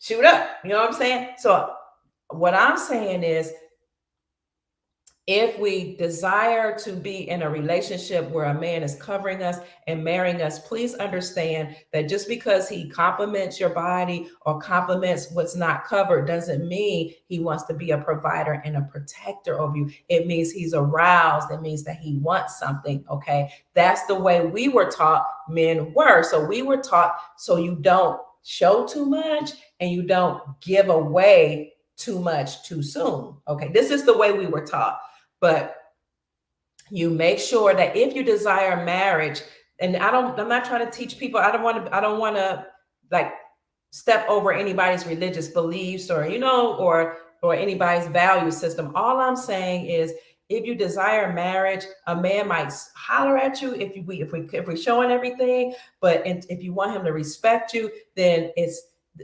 shoot up. You know what I'm saying? So what I'm saying is, if we desire to be in a relationship where a man is covering us and marrying us, please understand that just because he compliments your body or compliments what's not covered doesn't mean he wants to be a provider and a protector of you. It means he's aroused. It means that he wants something. Okay. That's the way we were taught men were. So we were taught so you don't show too much and you don't give away too much too soon. Okay. This is the way we were taught. But you make sure that if you desire marriage, and I'm not trying to teach people, I don't want to like step over anybody's religious beliefs or, or anybody's value system. All I'm saying is if you desire marriage, a man might holler at you if we're showing everything, but if you want him to respect you, then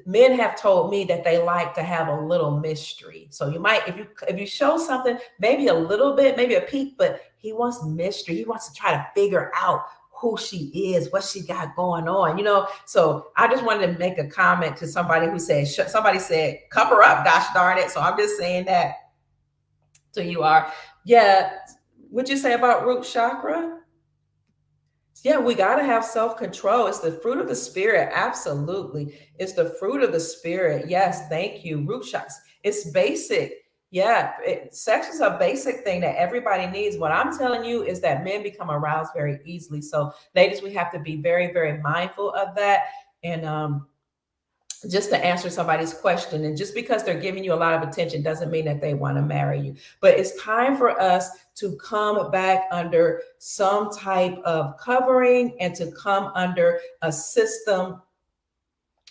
men have told me that they like to have a little mystery. So you might, if you show something, maybe a little bit, maybe a peek, but he wants mystery. He wants to try to figure out who she is, what she got going on, So I just wanted to make a comment to somebody who said, somebody said, cover up, gosh darn it. So I'm just saying that to you are, yeah. What'd you say about root chakra? Yeah, we got to have self-control. It's the fruit of the spirit. Absolutely. It's the fruit of the spirit. Yes. Thank you. Root chakras. It's basic. Yeah. Sex is a basic thing that everybody needs. What I'm telling you is that men become aroused very easily. So ladies, we have to be very, very mindful of that. And, just to answer somebody's question, and just because they're giving you a lot of attention doesn't mean that they want to marry you. But it's time for us to come back under some type of covering and to come under a system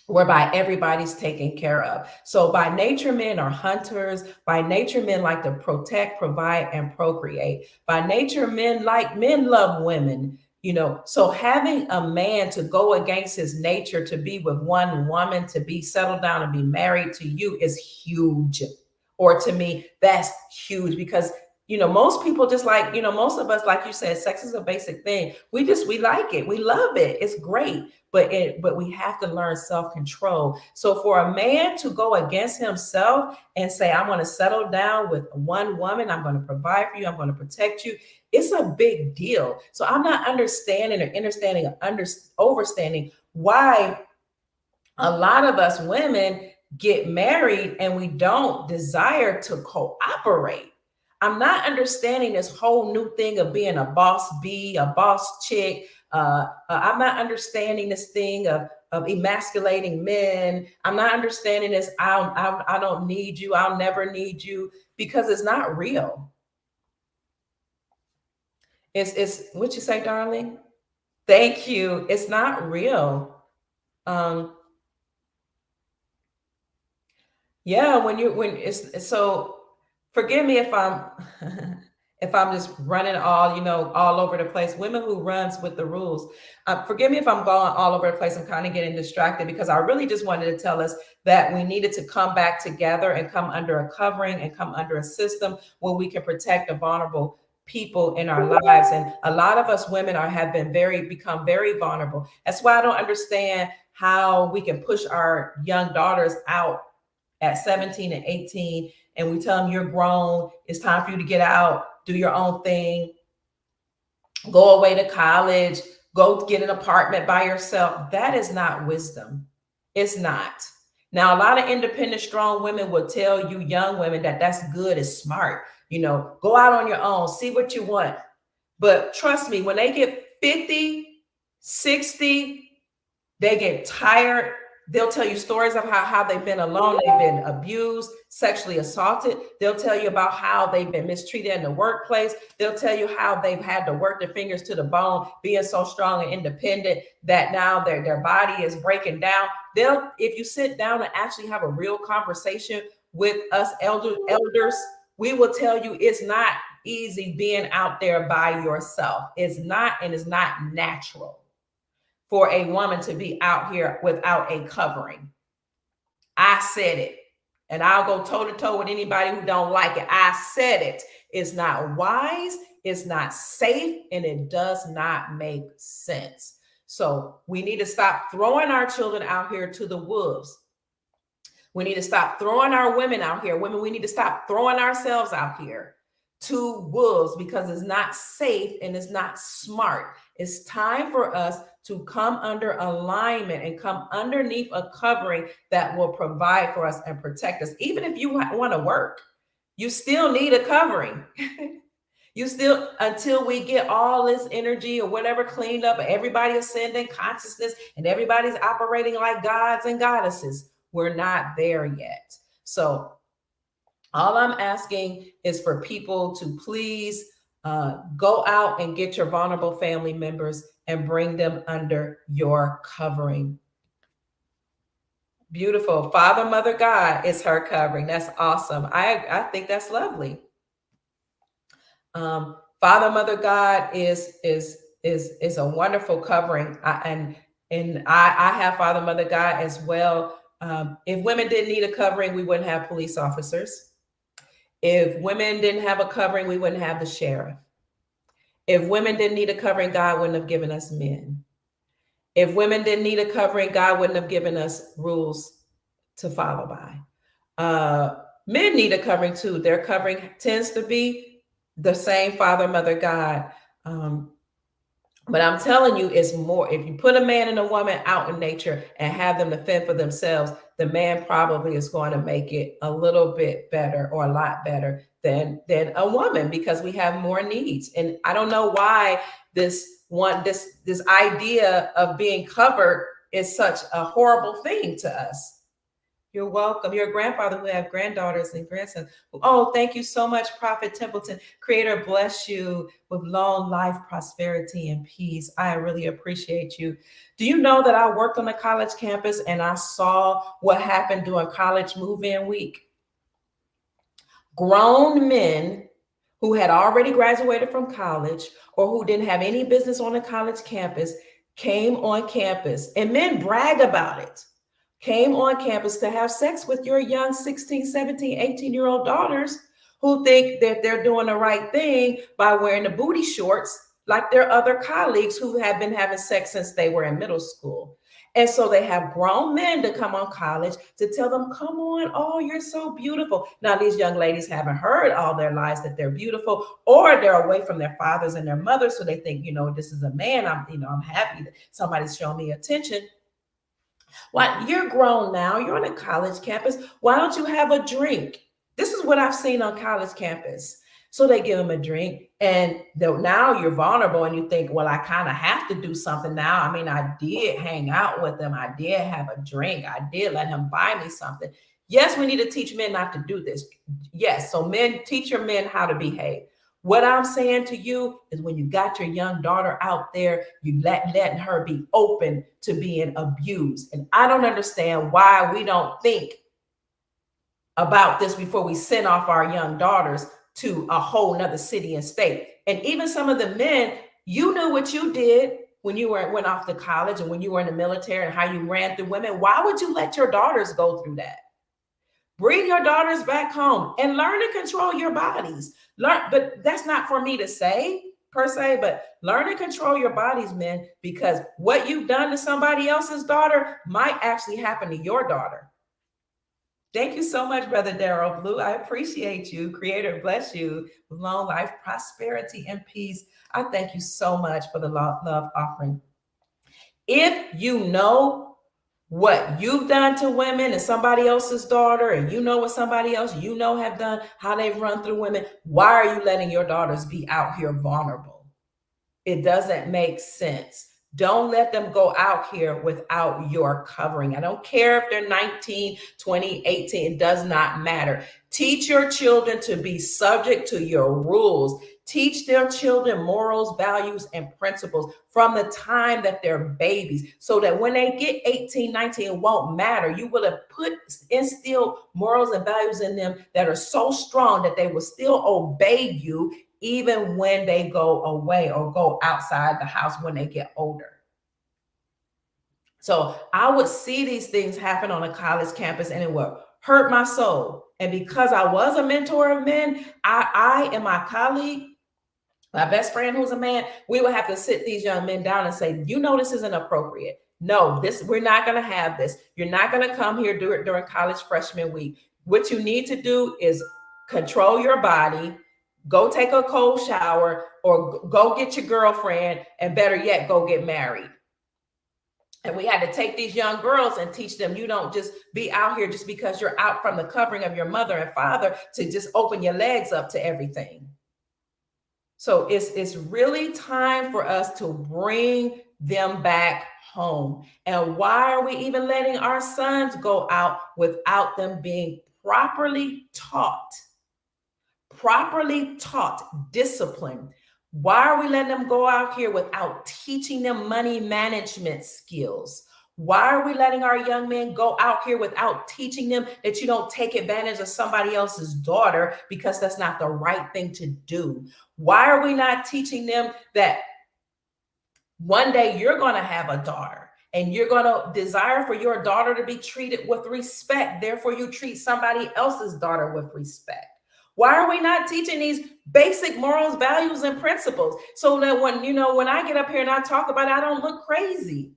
whereby everybody's taken care of. So by nature, men are hunters. By nature, men like to protect, provide, and procreate. By nature, men love women. So having a man to go against his nature to be with one woman, to be settled down and be married to you is huge. Or to me, that's huge because, most people just like, most of us, like you said, sex is a basic thing. We like it. We love it. It's great. But we have to learn self-control. So for a man to go against himself and say, I'm going to settle down with one woman, I'm going to provide for you, I'm going to protect you, it's a big deal. So I'm not understanding overstanding why a lot of us women get married and we don't desire to cooperate. I'm not understanding this whole new thing of being a boss bee, a boss chick. I'm not understanding this thing of emasculating men. I'm not understanding this. I don't need you. I'll never need you, because it's not real. It's what you say, darling? Thank you. It's not real. Yeah, when it's so, forgive me if I'm if I'm just running all over the place. Women who runs with the rules. Forgive me if I'm going all over the place. I'm kind of getting distracted because I really just wanted to tell us that we needed to come back together and come under a covering and come under a system where we can protect the vulnerable people in our lives. And a lot of us women have become very vulnerable. That's why I don't understand how we can push our young daughters out at 17 and 18, and we tell them, you're grown, it's time for you to get out, do your own thing, go away to college, go get an apartment by yourself. That is not wisdom. It's not. Now, a lot of independent, strong women will tell you young women that that's good, it's smart. Go out on your own, see what you want. But trust me, when they get 50, 60, they get tired. They'll tell you stories of how they've been alone, they've been abused, sexually assaulted. They'll tell you about how they've been mistreated in the workplace. They'll tell you how they've had to work their fingers to the bone, being so strong and independent that now their body is breaking down. If you sit down and actually have a real conversation with us elders, we will tell you it's not easy being out there by yourself. It's not, and it's not natural for a woman to be out here without a covering. I said it, and I'll go toe to toe with anybody who don't like it. I said it. It's not wise, it's not safe, and it does not make sense. So we need to stop throwing our children out here to the wolves. We need to stop throwing our women out here. Women, we need to stop throwing ourselves out here. to wolves because it's not safe and it's not smart. It's time for us to come under alignment and come underneath a covering that will provide for us and protect us. Even if you want to work, you still need a covering. You still, until we get all this energy or whatever cleaned up, everybody ascending consciousness and everybody's operating like gods and goddesses, we're not there yet. So all I'm asking is for people to please go out and get your vulnerable family members and bring them under your covering. Beautiful. Father, Mother, God is her covering. That's awesome. I think that's lovely. Father, Mother, God is a wonderful covering. I have Father, Mother, God as well. If women didn't need a covering, we wouldn't have police officers. If women didn't have a covering, we wouldn't have the sheriff. If women didn't need a covering, God wouldn't have given us men. If women didn't need a covering, God wouldn't have given us rules to follow by. Men need a covering too. Their covering tends to be the same Father, Mother, God. But I'm telling you, it's more. If you put a man and a woman out in nature and have them to fend for themselves, the man probably is going to make it a little bit better or a lot better than a woman, because we have more needs. And I don't know why this idea of being covered is such a horrible thing to us. You're welcome. You're a grandfather who have granddaughters and grandsons. Oh, thank you so much, Prophet Templeton. Creator bless you with long life, prosperity, and peace. I really appreciate you. Do you know that I worked on a college campus and I saw what happened during college move-in week? Grown men who had already graduated from college or who didn't have any business on a college campus came on campus, and men brag about it. Came on campus to have sex with your young 16, 17, 18-year-old daughters who think that they're doing the right thing by wearing the booty shorts like their other colleagues who have been having sex since they were in middle school. And so they have grown men to come on college to tell them, come on, oh, you're so beautiful. Now, these young ladies haven't heard all their lives that they're beautiful, or they're away from their fathers and their mothers. So they think, this is a man. I'm happy that somebody's showing me attention. Why, you're grown now, you're on a college campus. Why don't you have a drink? This is what I've seen on college campus. So they give them a drink, and now you're vulnerable and you think, well, I kind of have to do something now. I mean, I did hang out with them. I did have a drink. I did let him buy me something. Yes, we need to teach men not to do this. Yes, so men, teach your men how to behave. What I'm saying to you is, when you got your young daughter out there, you letting her be open to being abused. And I don't understand why we don't think about this before we send off our young daughters to a whole nother city and state. And even some of the men, you knew what you did when you went off to college and when you were in the military and how you ran through women. Why would you let your daughters go through that? Bring your daughters back home and learn to control your bodies. Learn, but that's not for me to say per se, but learn to control your bodies, men, because what you've done to somebody else's daughter might actually happen to your daughter. Thank you so much, Brother Daryl Blue. I appreciate you. Creator bless you with long life, prosperity, and peace. I thank you so much for the love offering. If you know what you've done to women and somebody else's daughter, and you know what somebody else have done, how they've run through women, why are you letting your daughters be out here vulnerable? It doesn't make sense. Don't let them go out here without your covering. I don't care if they're 19, 20, 18. It does not matter. Teach your children to be subject to your rules. Teach their children morals, values, and principles from the time that they're babies, so that when they get 18, 19, it won't matter. You will have instilled morals and values in them that are so strong that they will still obey you even when they go away or go outside the house when they get older. So I would see these things happen on a college campus, and it would hurt my soul. And because I was a mentor of men, I and my colleague, my best friend who's a man, we would have to sit these young men down and say, this isn't appropriate. No, we're not going to have this. You're not going to come here during college freshman week. What you need to do is control your body, go take a cold shower, or go get your girlfriend, and better yet, go get married. And we had to take these young girls and teach them, you don't just be out here just because you're out from the covering of your mother and father to just open your legs up to everything. So it's really time for us to bring them back home. And why are we even letting our sons go out without them being properly taught? Properly taught discipline. Why are we letting them go out here without teaching them money management skills? Why are we letting our young men go out here without teaching them that you don't take advantage of somebody else's daughter, because that's not the right thing to do? Why are we not teaching them that one day you're going to have a daughter and you're going to desire for your daughter to be treated with respect? Therefore, you treat somebody else's daughter with respect. Why are we not teaching these basic morals, values, and principles so that when I get up here and I talk about it, I don't look crazy?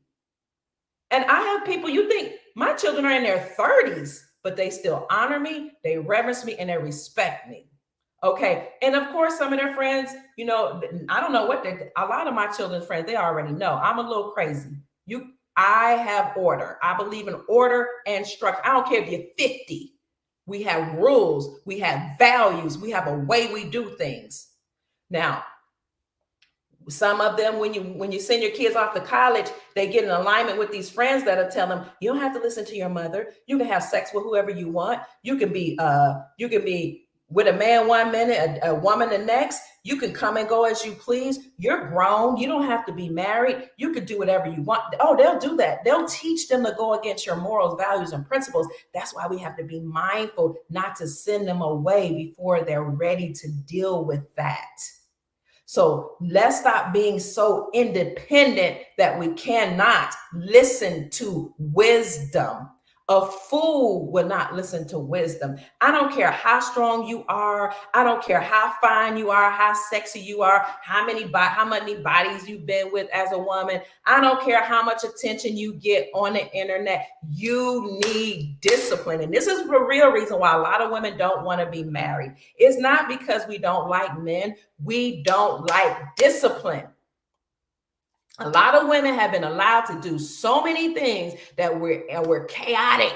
And I have people, you think my children are in their 30s, but they still honor me, they reverence me, and they respect me. Okay. And of course, some of their friends, I don't know what a lot of my children's friends, they already know I'm a little crazy. I have order. I believe in order and structure. I don't care if you're 50. We have rules, we have values, we have a way we do things. Now, some of them, when you send your kids off to college, they get in alignment with these friends that'll tell them, you don't have to listen to your mother. You can have sex with whoever you want. You can be with a man one minute, a woman the next. You can come and go as you please. You're grown. You don't have to be married. You could do whatever you want. Oh, they'll do that. They'll teach them to go against your morals, values, and principles. That's why we have to be mindful not to send them away before they're ready to deal with that. So let's stop being so independent that we cannot listen to wisdom. A fool will not listen to wisdom. I don't care how strong you are. I don't care how fine you are, how sexy you are, how many bodies you've been with as a woman. I don't care how much attention you get on the internet. You need discipline. And this is the real reason why a lot of women don't want to be married. It's not because we don't like men. We don't like discipline. A lot of women have been allowed to do so many things that we're chaotic.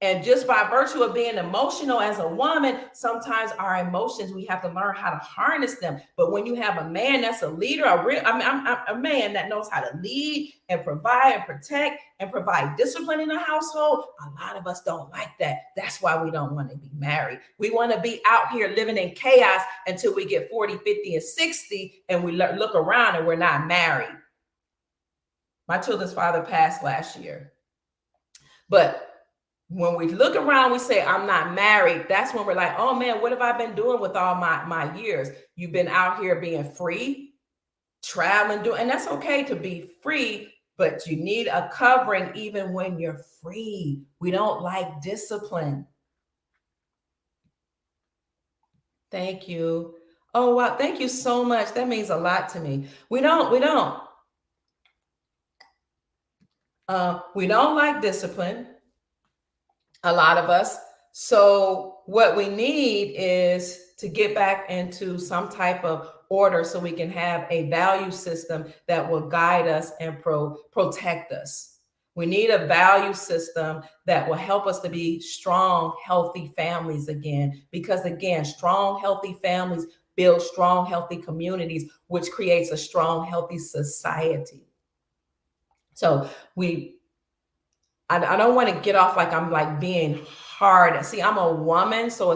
And just by virtue of being emotional as a woman, sometimes our emotions, we have to learn how to harness them. But when you have a man that's a leader, a man that knows how to lead and provide and protect and provide discipline in the household, a lot of us don't like that. That's why we don't want to be married. We want to be out here living in chaos until we get 40, 50, and 60, and we look around and we're not married. My children's father passed last year. But when we look around, we say, I'm not married. That's when we're like, oh man, what have I been doing with all my years? You've been out here being free, traveling, and that's okay to be free, but you need a covering even when you're free. We don't like discipline. Thank you. Oh, wow. Thank you so much. That means a lot to me. We don't like discipline, a lot of us. So what we need is to get back into some type of order so we can have a value system that will guide us and protect us. We need a value system that will help us to be strong, healthy families again, because again, strong, healthy families build strong, healthy communities, which creates a strong, healthy society. So I don't want to get off like I'm like being hard. See, I'm a woman, so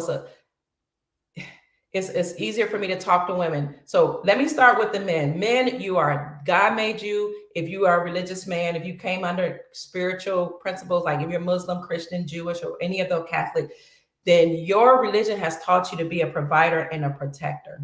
it's easier for me to talk to women. So let me start with the men. Men, God made you. If you are a religious man, if you came under spiritual principles, like if you're Muslim, Christian, Jewish, or any of those Catholic, then your religion has taught you to be a provider and a protector.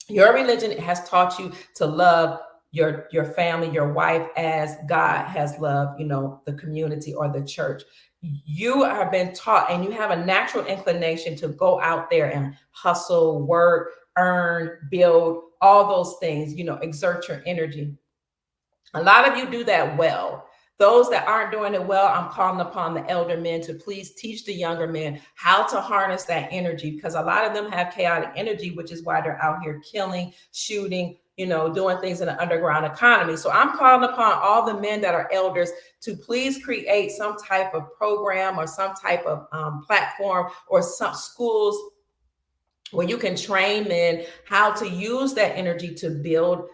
Your religion has taught you to love your family, your wife, as God has loved, the community or the church. You have been taught, and you have a natural inclination to go out there and hustle, work, earn, build, all those things, exert your energy. A lot of you do that well. Those that aren't doing it well, I'm calling upon the elder men to please teach the younger men how to harness that energy, because a lot of them have chaotic energy, which is why they're out here killing, shooting, doing things in the underground economy. So I'm calling upon all the men that are elders to please create some type of program or some type of platform or some schools where you can train men how to use that energy to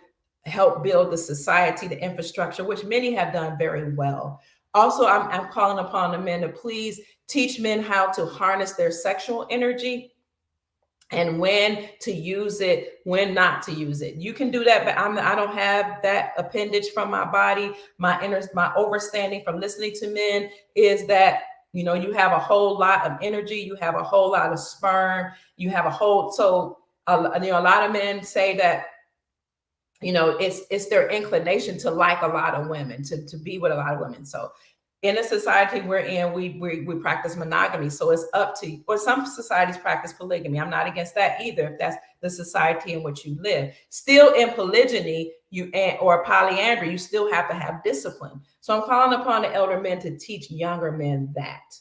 help build the society, the infrastructure, which many have done very well. Also, I'm calling upon the men to please teach men how to harness their sexual energy and when to use it, when not to use it. You can do that, but I don't have that appendage from my body. My overstanding from listening to men is that you have a whole lot of energy, you have a whole lot of sperm, you have a whole a lot of men say that it's their inclination to like a lot of women, to be with a lot of women. So in a society we're in, we practice monogamy. So it's up to, or some societies practice polygamy. I'm not against that either, if that's the society in which you live. Still in polygyny, or polyandry, you still have to have discipline. So I'm calling upon the elder men to teach younger men that.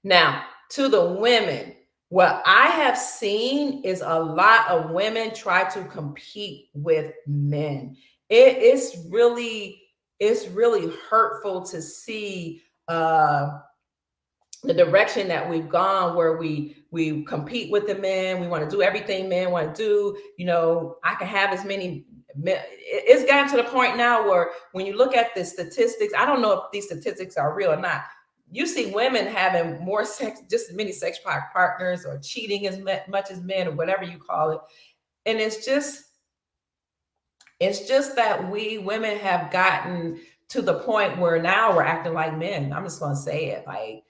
Now, to the women, what I have seen is a lot of women try to compete with men. It's really hurtful to see the direction that we've gone, where we compete with the men. We want to do everything men want to do. I can have as many men. It's gotten to the point now where when you look at the statistics, I don't know if these statistics are real or not. You see women having more sex, just as many sex partners, or cheating as much as men, or whatever you call it. And it's just that we women have gotten to the point where now we're acting like men. I'm just going to say it. Like,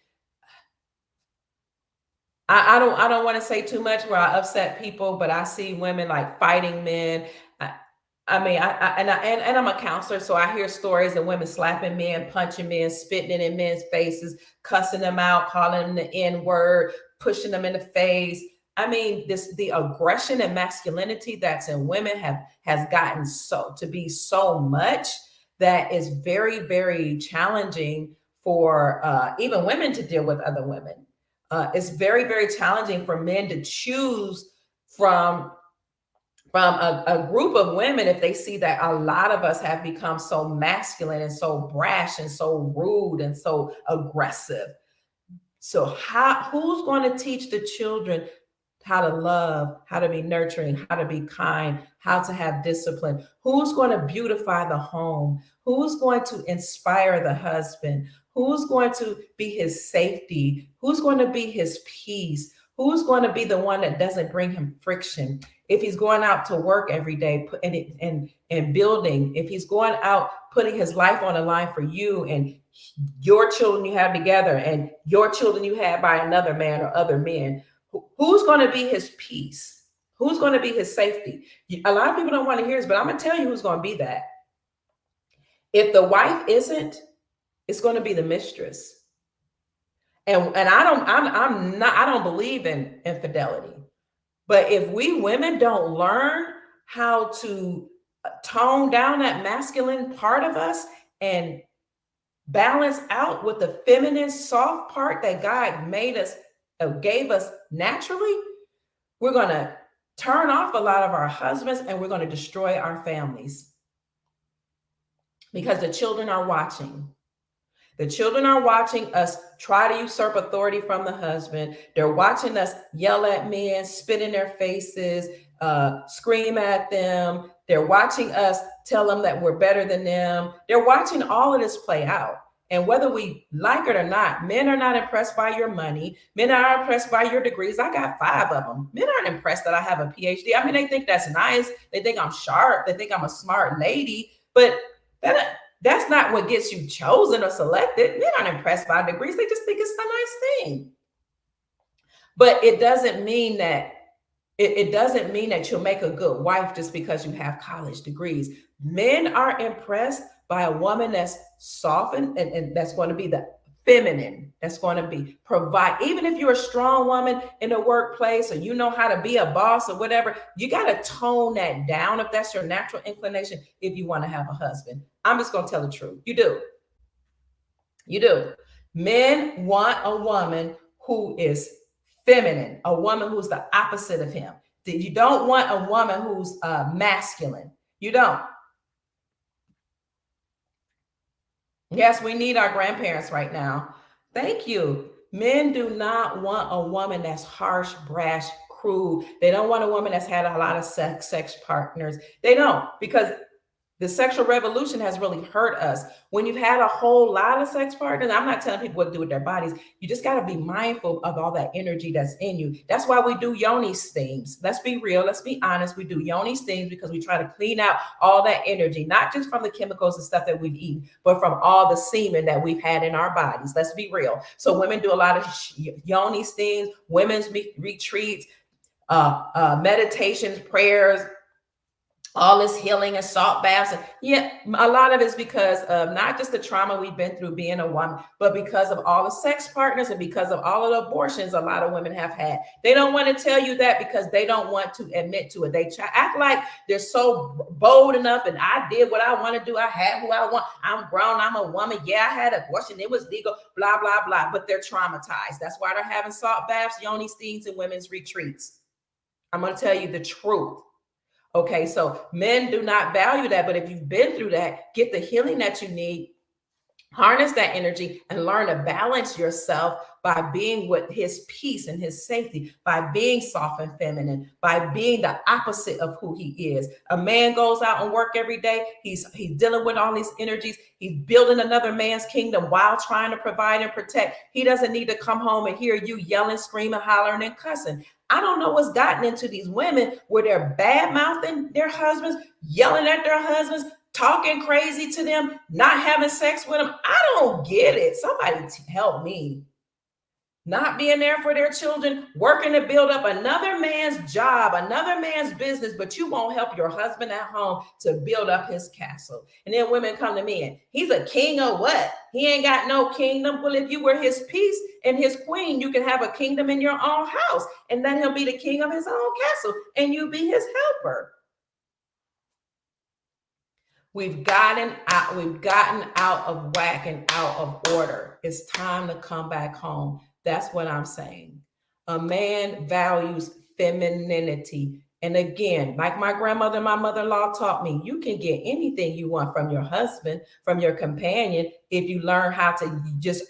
I don't want to say too much where I upset people, but I see women like fighting men. And I'm a counselor, so I hear stories of women slapping men, punching men, spitting it in men's faces, cussing them out, calling them the N-word, pushing them in the face. The aggression and masculinity that's in women has gotten to be so much that is very, very challenging for even women to deal with other women. It's very, very challenging for men to choose from a group of women if they see that a lot of us have become so masculine and so brash and so rude and so aggressive. So who's going to teach the children how to love, how to be nurturing, how to be kind, how to have discipline? Who's going to beautify the home? Who's going to inspire the husband? Who's going to be his safety? Who's going to be his peace? Who's going to be the one that doesn't bring him friction? If he's going out to work every day and building, if he's going out putting his life on the line for you and your children you have together and your children you had by another man or other men, who's going to be his peace? Who's going to be his safety? A lot of people don't want to hear this, but I'm going to tell you who's going to be that. If the wife isn't, it's going to be the mistress. And I don't believe in infidelity. But if we women don't learn how to tone down that masculine part of us and balance out with the feminine soft part that God gave us naturally, we're going to turn off a lot of our husbands and we're going to destroy our families, because the children are watching. The children are watching us try to usurp authority from the husband. They're watching us yell at men, spit in their faces, scream at them. They're watching us tell them that we're better than them. They're watching all of this play out. And whether we like it or not, men are not impressed by your money. Men are impressed by your degrees. I got 5 of them. Men aren't impressed that I have a PhD. They think that's nice. They think I'm sharp. They think I'm a smart lady. But that's not what gets you chosen or selected. Men aren't impressed by degrees. They just think it's a nice thing. But it doesn't mean that you'll make a good wife just because you have college degrees. Men are impressed by a woman that's softened and that's going to be the feminine, that's going to be provide. Even if you're a strong woman in the workplace, or you know how to be a boss or whatever, you got to tone that down if that's your natural inclination, if you want to have a husband. I'm just going to tell the truth. You do. You do. Men want a woman who is feminine, a woman who's the opposite of him. You don't want a woman who's masculine. You don't. Yes, we need our grandparents right now. Thank you. Men do not want a woman that's harsh, brash, cruel. They don't want a woman that's had a lot of sex partners. They don't, because the sexual revolution has really hurt us. When you've had a whole lot of sex partners, I'm not telling people what to do with their bodies. You just got to be mindful of all that energy that's in you. That's why we do yoni steams. Let's be real. Let's be honest. We do yoni steams because we try to clean out all that energy, not just from the chemicals and stuff that we've eaten, but from all the semen that we've had in our bodies. Let's be real. So women do a lot of yoni steams, women's retreats, meditations, prayers, all this healing and salt baths. And yeah, a lot of it's because of not just the trauma we've been through being a woman, but because of all the sex partners and because of all of the abortions a lot of women have had. They don't want to tell you that because they don't want to admit to it. They act like they're so bold enough and I did what I want to do. I had who I want. I'm grown. I'm a woman. Yeah, I had an abortion. It was legal, blah, blah, blah. But they're traumatized. That's why they're having salt baths, yoni steams, and women's retreats. I'm going to tell you the truth. Okay, so men do not value that, but if you've been through that, get the healing that you need, harness that energy, and learn to balance yourself by being with his peace and his safety, by being soft and feminine, by being the opposite of who he is. A man goes out and work every day. He's dealing with all these energies. He's building another man's kingdom while trying to provide and protect. He doesn't need to come home and hear you yelling, screaming, hollering, and cussing. I don't know what's gotten into these women where they're bad mouthing their husbands, yelling at their husbands, talking crazy to them, not having sex with them. I don't get it. Somebody help me. Not being there for their children, working to build up another man's job, another man's business, but you won't help your husband at home to build up his castle. And then women come to me and he's a king of what? He ain't got no kingdom. Well, if you were his piece and his queen, you can have a kingdom in your own house and let him be the king of his own castle and you be his helper. We've gotten out of whack and out of order. It's time to come back home. That's what I'm saying. A man values femininity. And again, like my grandmother and my mother-in-law taught me, you can get anything you want from your husband, from your companion, if you learn how to just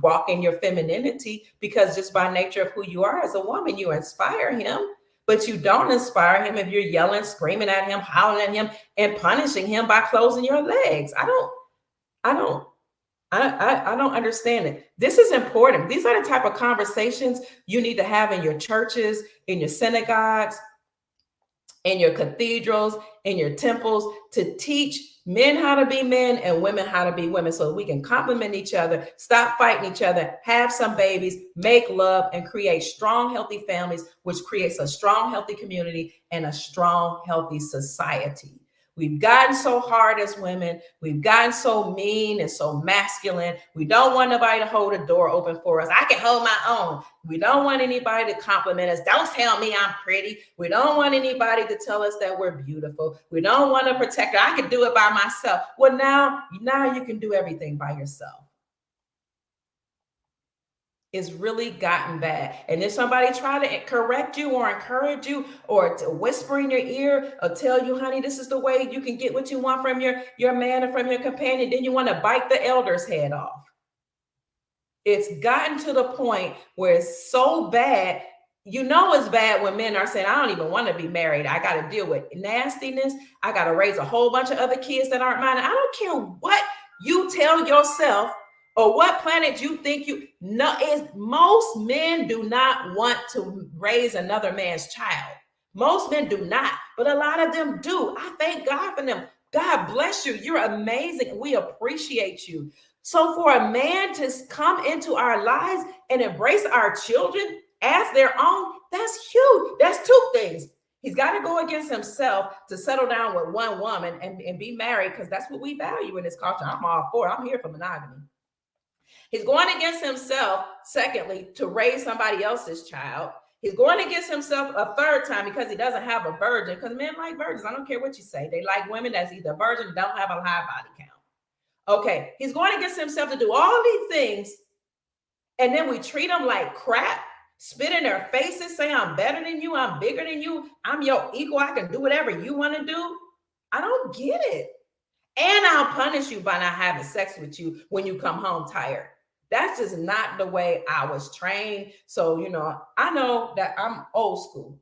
walk in your femininity, because just by nature of who you are as a woman, you inspire him. But you don't inspire him if you're yelling, screaming at him, howling at him, and punishing him by closing your legs. I don't understand it. This is important. These are the type of conversations you need to have in your churches, in your synagogues, in your cathedrals, in your temples, to teach men how to be men and women how to be women, so we can complement each other, stop fighting each other, have some babies, make love, and create strong, healthy families, which creates a strong, healthy community and a strong, healthy society. We've gotten so hard as women. We've gotten so mean and so masculine. We don't want nobody to hold a door open for us. I can hold my own. We don't want anybody to compliment us. Don't tell me I'm pretty. We don't want anybody to tell us that we're beautiful. We don't want to protect her. I can do it by myself. Well, now you can do everything by yourself. It's really gotten bad. And if somebody try to correct you or encourage you or to whisper in your ear or tell you, honey, this is the way you can get what you want from your man or from your companion, then you want to bite the elder's head off. It's gotten to the point where it's so bad. You know it's bad when men are saying, I don't even want to be married. I got to deal with nastiness. I got to raise a whole bunch of other kids that aren't mine. I don't care what you tell yourself or what planet you think you know. Is most men do not want to raise another man's child. Most men do not, but a lot of them do. I thank God for them. God bless you. You're amazing. We appreciate you. So for a man to come into our lives and embrace our children as their own, that's huge. That's two things. He's got to go against himself to settle down with one woman and be married, because that's what we value in this culture. I'm all for it. I'm here for monogamy. He's going against himself, secondly, to raise somebody else's child. He's going against himself a third time because he doesn't have a virgin, because men like virgins. I don't care what you say. They like women that's either virgin or don't have a high body count. Okay, he's going against himself to do all these things, and then we treat him like crap, spit in their faces, say I'm better than you, I'm bigger than you, I'm your equal, I can do whatever you want to do. I don't get it. And I'll punish you by not having sex with you when you come home tired. That's just not the way I was trained. So, I know that I'm old school.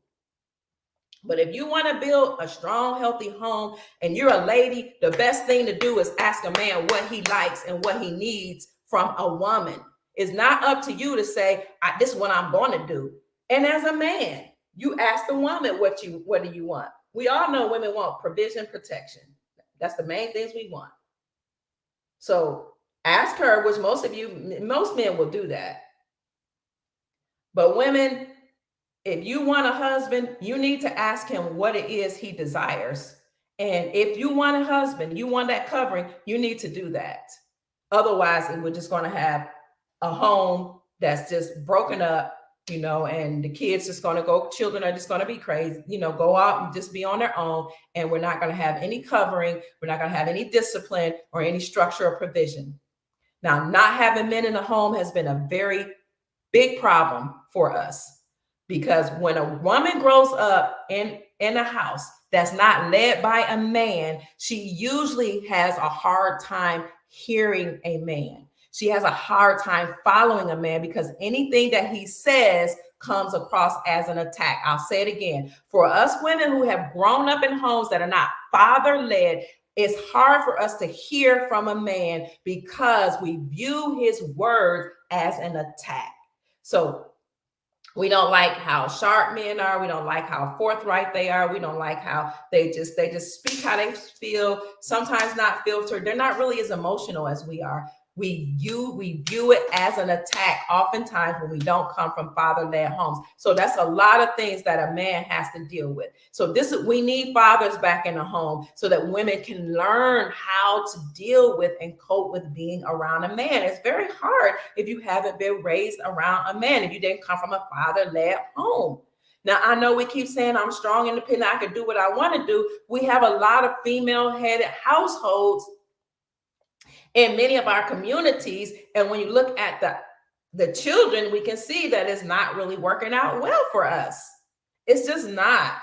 But if you want to build a strong, healthy home and you're a lady, the best thing to do is ask a man what he likes and what he needs from a woman. It's not up to you to say, this is what I'm going to do. And as a man, you ask the woman what do you want? We all know women want provision, protection. That's the main things we want. So ask her, which most men will do that. But women, if you want a husband, you need to ask him what it is he desires. And if you want a husband, you want that covering, you need to do that. Otherwise, we're just going to have a home that's just broken up, and the kids children are just going to be crazy, go out and just be on their own. And we're not going to have any covering. We're not going to have any discipline or any structure or provision. Now, not having men in the home has been a very big problem for us. Because when a woman grows up in a house that's not led by a man, she usually has a hard time hearing a man. She has a hard time following a man because anything that he says comes across as an attack. I'll say it again. For us women who have grown up in homes that are not father-led, it's hard for us to hear from a man because we view his words as an attack. So we don't like how sharp men are. We don't like how forthright they are. We don't like how they just speak how they feel, sometimes not filtered. They're not really as emotional as we are. We view it as an attack oftentimes when we don't come from father-led homes. So that's a lot of things that a man has to deal with. So we need fathers back in the home so that women can learn how to deal with and cope with being around a man. It's very hard if you haven't been raised around a man, if you didn't come from a father-led home. Now, I know we keep saying I'm strong, independent, I can do what I want to do. We have a lot of female-headed households in many of our communities. And when you look at the children, we can see that it's not really working out well for us. It's just not.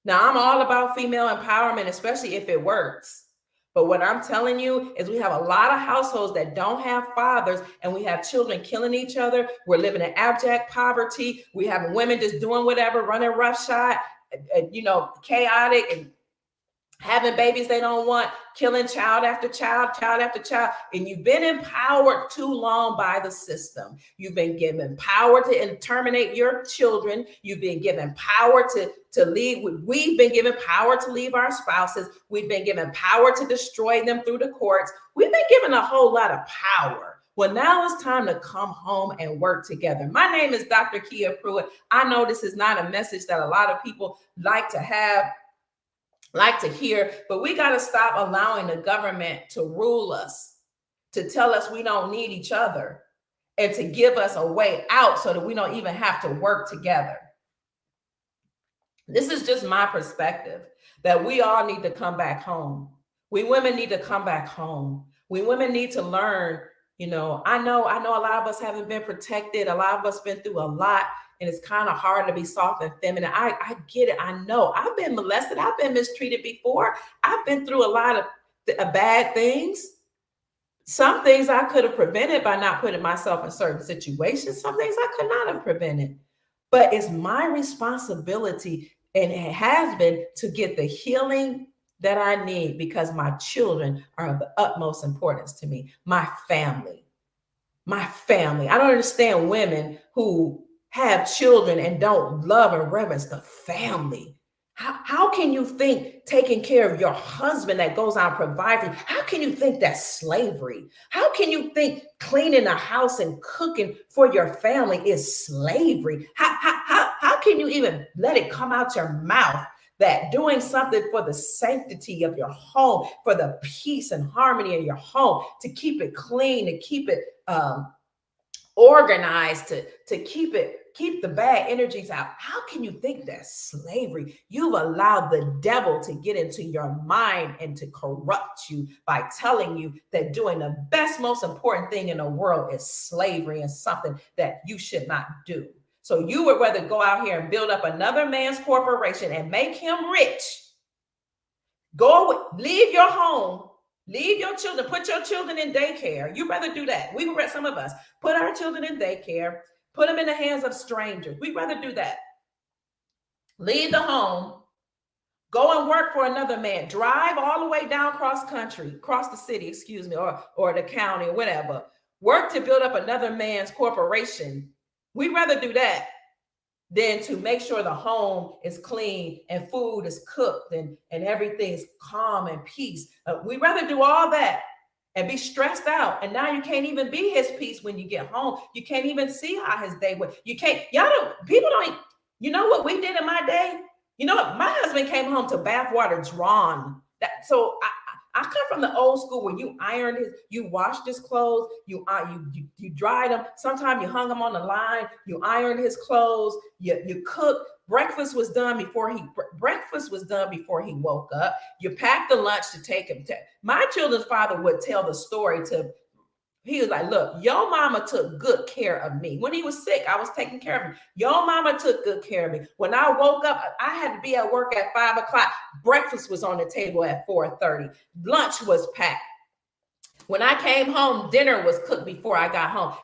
Now, I'm all about female empowerment, especially if it works. But what I'm telling you is we have a lot of households that don't have fathers, and we have children killing each other. We're living in abject poverty. We have women just doing whatever, running roughshod, chaotic, and having babies they don't want, killing child after child after child. And you've been empowered too long by the system. You've been given power to terminate your children. You've been given power to leave. We've been given power to leave our spouses. We've been given power to destroy them through the courts. We've been given a whole lot of power. Well, now it's time to come home and work together. My name is Dr. Kia Pruitt. I know this is not a message that a lot of people like to hear, but we got to stop allowing the government to rule us, to tell us we don't need each other, and to give us a way out so that we don't even have to work together. This is just my perspective, that we all need to come back home. We women need to come back home. We women need to learn, I know a lot of us haven't been protected. A lot of us been through a lot. And it's kind of hard to be soft and feminine. I get it. I know. I've been molested. I've been mistreated before. I've been through a lot of bad things. Some things I could have prevented by not putting myself in certain situations. Some things I could not have prevented. But it's my responsibility, and it has been, to get the healing that I need, because my children are of the utmost importance to me. My family. I don't understand women who have children and don't love and reverence the family. How can you think taking care of your husband that goes out and provides for you, how can you think that's slavery? How can you think cleaning the house and cooking for your family is slavery? How can you even let it come out your mouth that doing something for the sanctity of your home, for the peace and harmony of your home, to keep it clean, to keep it organized, to keep it keep the bad energies out. How can you think that's slavery? You've allowed the devil to get into your mind and to corrupt you by telling you that doing the best, most important thing in the world is slavery and something that you should not do. So you would rather go out here and build up another man's corporation and make him rich. Leave your home, leave your children, put your children in daycare. You'd rather do that. We would, some of us, put our children in daycare, put them in the hands of strangers. We'd rather do that. Leave the home, go and work for another man, drive all the way down cross the city, or the county or whatever. Work to build up another man's corporation. We'd rather do that than to make sure the home is clean and food is cooked and everything's calm and peace. We'd rather do all that and be stressed out. And now you can't even be his peace when you get home. You can't even see how his day went. You can't, people don't, you know what we did in my day? You know what? My husband came home to bath water drawn. So I come from the old school where you ironed you washed his clothes, you dried them. Sometimes you hung them on the line. You ironed his clothes. You cooked. Breakfast was done before he woke up. You packed the lunch to take him to. My children's father would tell the story he was like, look, your mama took good care of me. When he was sick, I was taking care of him. Your mama took good care of me. When I woke up, I had to be at work at 5 o'clock. Breakfast was on the table at 4:30. Lunch was packed. When I came home, dinner was cooked before I got home.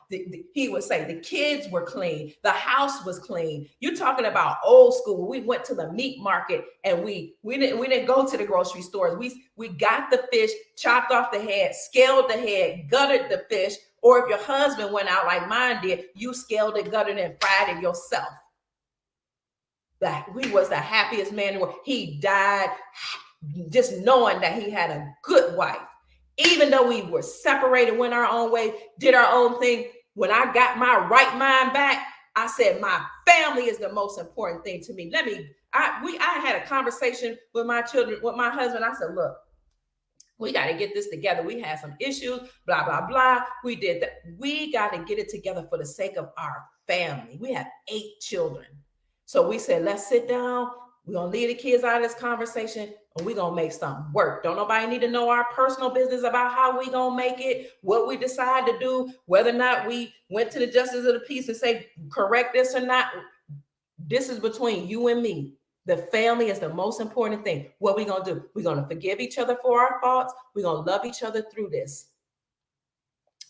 He would say the kids were clean. The house was clean. You're talking about old school. We went to the meat market and we didn't go to the grocery stores. We got the fish, chopped off the head, scaled the head, gutted the fish. Or if your husband went out like mine did, you scaled it, gutted it, and fried it yourself. That we was the happiest man in the world. He died just knowing that he had a good wife. Even though we were separated, went our own way, did our own thing, when I got my right mind back, I said, my family is the most important thing to me. I had a conversation with my children, with my husband. I said, look, we got to get this together. We had some issues, blah, blah, blah. We did that. We got to get it together for the sake of our family. We have 8 children. So we said, let's sit down. We're going to leave the kids out of this conversation and we're going to make something work. Don't nobody need to know our personal business about how we going to make it, what we decide to do, whether or not we went to the justice of the peace and say, correct this or not. This is between you and me. The family is the most important thing. What we going to do? We're going to forgive each other for our faults. We're going to love each other through this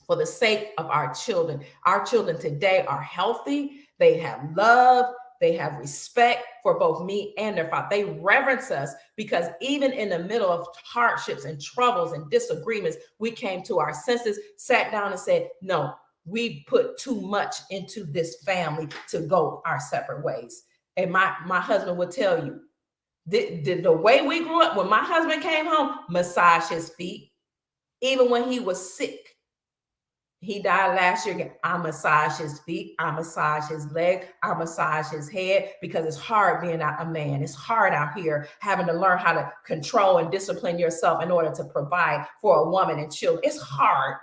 for the sake of our children. Our children today are healthy. They have love. They have respect for both me and their father. They reverence us because even in the middle of hardships and troubles and disagreements, we came to our senses, sat down and said, no, we put too much into this family to go our separate ways. And my husband would tell you, the way we grew up, when my husband came home, massage his feet, even when he was sick. He died last year again. I massage his feet. I massage his leg. I massage his head because it's hard being a man. It's hard out here having to learn how to control and discipline yourself in order to provide for a woman and children. It's hard.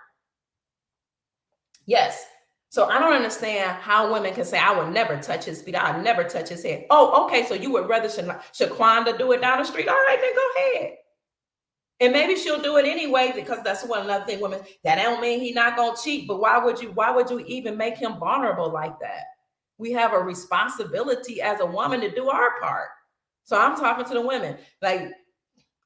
Yes. So I don't understand how women can say, I would never touch his feet. I'll never touch his head. Oh, okay. So you would rather Shaquanda do it down the street? All right, then go ahead. And maybe she'll do it anyway because that's another thing, women. That don't mean he's not gonna cheat. But why would you even make him vulnerable like that? We have a responsibility as a woman to do our part. So I'm talking to the women. Like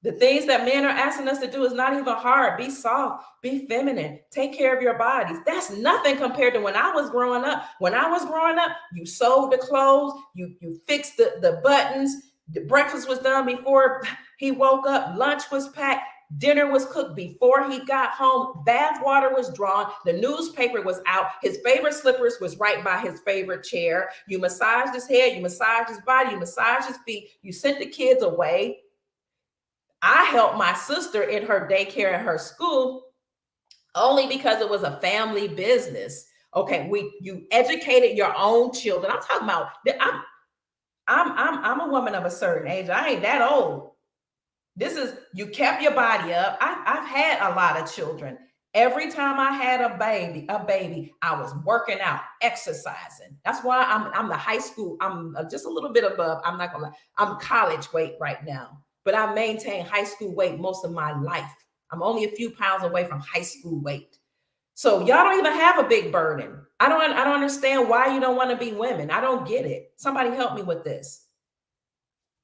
the things that men are asking us to do is not even hard. Be soft, be feminine, take care of your bodies. That's nothing compared to when I was growing up. When I was growing up, you sewed the clothes, you fixed the buttons. The breakfast was done before he woke up. Lunch was packed. Dinner was cooked before he got home. Bath water was drawn. The newspaper was out. His favorite slippers was right by his favorite chair. You massaged his head. You massaged his body. You massaged his feet. You sent the kids away. I helped my sister in her daycare and her school only because it was a family business. Okay, you educated your own children. I'm talking about. I'm a woman of a certain age. I ain't that old. This is, you kept your body up. I've had a lot of children. Every time I had a baby, I was working out, exercising. That's why I'm the high school. I'm just a little bit above. I'm not gonna lie. I'm college weight right now, but I maintained high school weight most of my life. I'm only a few pounds away from high school weight. So y'all don't even have a big burden. I don't understand why you don't want to be women. I don't get it. Somebody help me with this.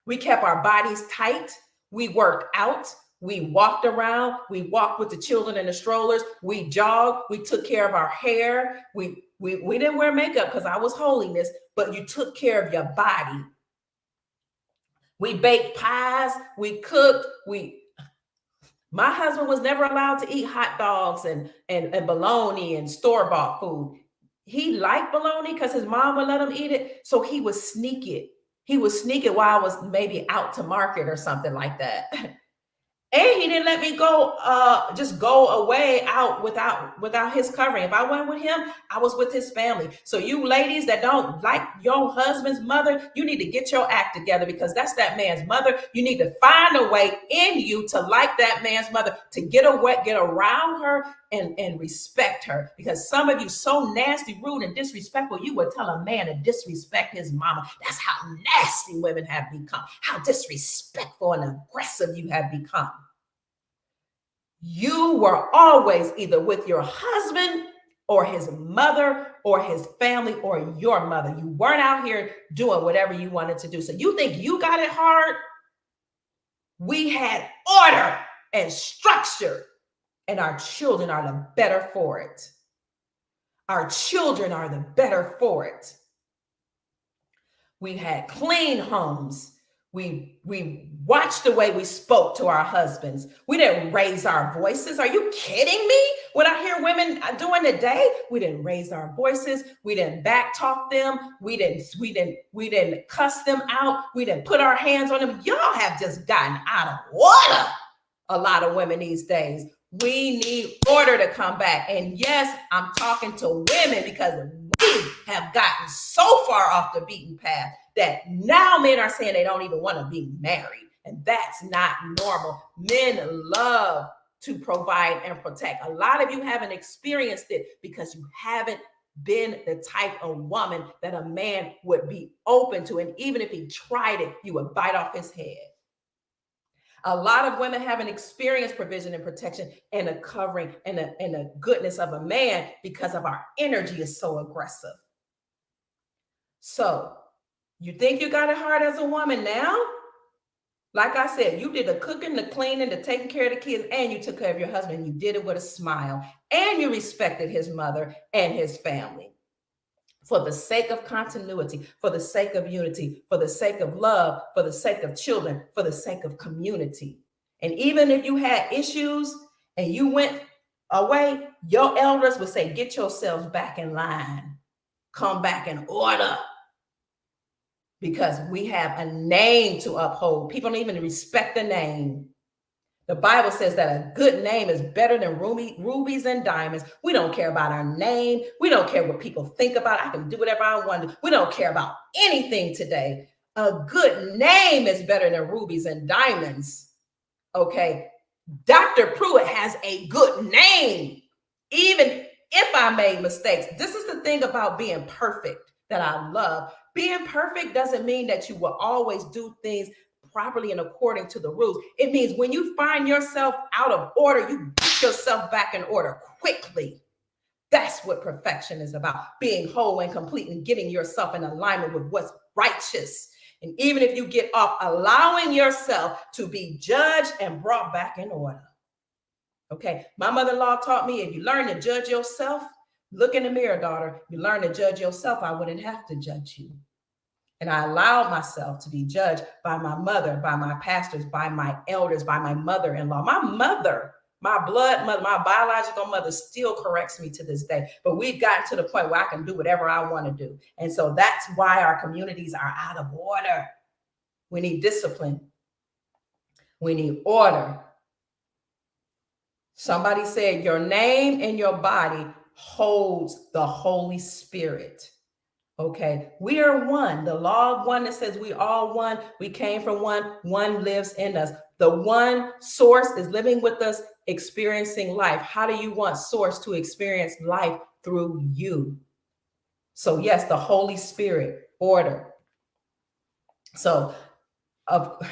We kept our bodies tight. We worked out. We walked around. We walked with the children in the strollers. We jogged. We took care of our hair. We didn't wear makeup because I was holiness, but you took care of your body. We baked pies. We cooked. My husband was never allowed to eat hot dogs and bologna and store-bought food. He liked bologna because his mom would let him eat it, so he would sneak it. He would sneak it while I was maybe out to market or something like that. And he didn't let me go, just go away out without his covering. If I went with him, I was with his family. So you ladies that don't like your husband's mother, you need to get your act together, because that's that man's mother. You need to find a way in you to like that man's mother, to get around her and respect her. Because some of you so nasty, rude, and disrespectful, you would tell a man to disrespect his mama. That's how nasty women have become, how disrespectful and aggressive you have become. You were always either with your husband or his mother or his family or your mother. You weren't out here doing whatever you wanted to do. So you think you got it hard? We had order and structure, and our children are the better for it. Our children are the better for it. We had clean homes. We watched the way we spoke to our husbands. We didn't raise our voices. Are you kidding me? What I hear women doing today, we didn't raise our voices. We didn't backtalk them. We didn't cuss them out. We didn't put our hands on them. Y'all have just gotten out of order. A lot of women these days. We need order to come back. And yes, I'm talking to women, because we have gotten so far off the beaten path that now men are saying they don't even want to be married. And that's not normal. Men love to provide and protect. A lot of you haven't experienced it because you haven't been the type of woman that a man would be open to. And even if he tried it, you would bite off his head. A lot of women haven't experienced provision and protection and a covering and a goodness of a man because of our energy is so aggressive. So you think you got it hard as a woman now? Like I said, you did the cooking, the cleaning, the taking care of the kids, and you took care of your husband. You did it with a smile, and you respected his mother and his family. For the sake of continuity, for the sake of unity, for the sake of love, for the sake of children, for the sake of community. And even if you had issues and you went away, your elders would say, get yourselves back in line. Come back in order. Because we have a name to uphold. People don't even respect the name. The Bible says that a good name is better than rubies and diamonds. We don't care about our name. We don't care what people think about. I can do whatever I want to. We don't care about anything today. A good name is better than rubies and diamonds. Okay. Dr. Pruitt has a good name. Even if I made mistakes. This is the thing about being perfect that I love. Being perfect doesn't mean that you will always do things properly and according to the rules. It means when you find yourself out of order, you get yourself back in order quickly. That's what perfection is about, being whole and complete and getting yourself in alignment with what's righteous. And even if you get off, allowing yourself to be judged and brought back in order. Okay, my mother-in-law taught me, if you learn to judge yourself, look in the mirror, daughter, you learn to judge yourself, I wouldn't have to judge you. And I allowed myself to be judged by my mother, by my pastors, by my elders, by my mother-in-law. My mother, my blood mother, my biological mother still corrects me to this day. But we've gotten to the point where I can do whatever I want to do. And so that's why our communities are out of order. We need discipline. We need order. Somebody said your name and your body holds the Holy Spirit. Okay, we are one. The law of oneness says we all one. We came from one. One lives in us. The one source is living with us, experiencing life. How do you want source to experience life through you? So yes, the Holy Spirit, order. So of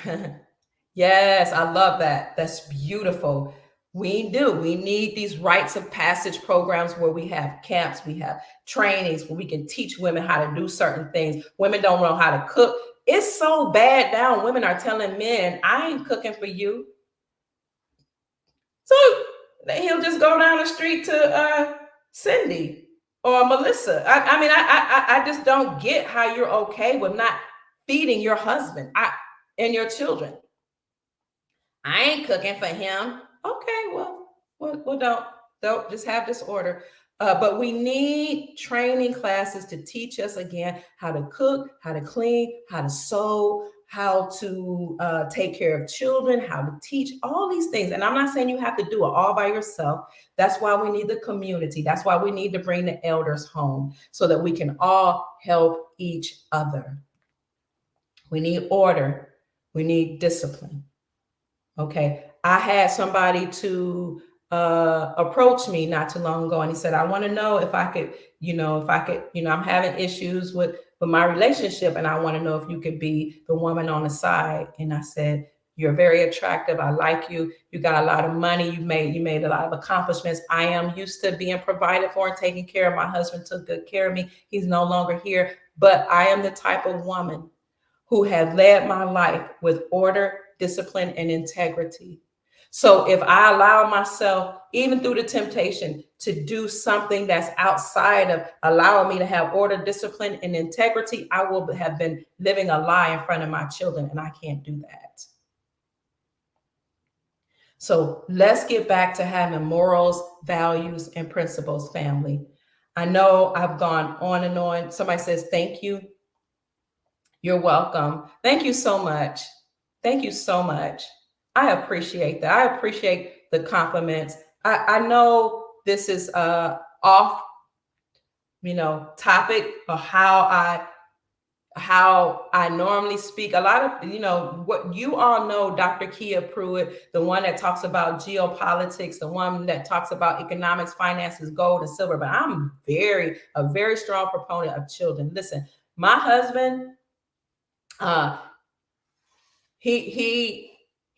yes, I love that. That's beautiful. We do. We need these rites of passage programs where we have camps, we have trainings where we can teach women how to do certain things. Women don't know how to cook. It's so bad now. Women are telling men, I ain't cooking for you. So he'll just go down the street to Cindy or Melissa. I just don't get how you're okay with not feeding your husband and your children. I ain't cooking for him. Okay, well, don't just have this order. But we need training classes to teach us again how to cook, how to clean, how to sew, how to take care of children, how to teach all these things. And I'm not saying you have to do it all by yourself. That's why we need the community. That's why we need to bring the elders home so that we can all help each other. We need order. We need discipline. Okay. I had somebody to approach me not too long ago, and he said, I want to know if I could, I'm having issues with my relationship, and I want to know if you could be the woman on the side. And I said, you're very attractive. I like you. You got a lot of money. You made a lot of accomplishments. I am used to being provided for and taken care of. My husband took good care of me. He's no longer here, but I am the type of woman who have led my life with order, discipline, and integrity. So if I allow myself, even through the temptation, to do something that's outside of allowing me to have order, discipline, and integrity, I will have been living a lie in front of my children, and I can't do that. So let's get back to having morals, values, and principles, family. I know I've gone on and on. Somebody says, thank you. You're welcome. Thank you so much. Thank you so much. I appreciate that. I appreciate the compliments. I know this is off, topic of how I normally speak. A lot of, what you all know, Dr. Kia Pruitt, the one that talks about geopolitics, the one that talks about economics, finances, gold and silver. But I'm a very strong proponent of children. Listen, my husband,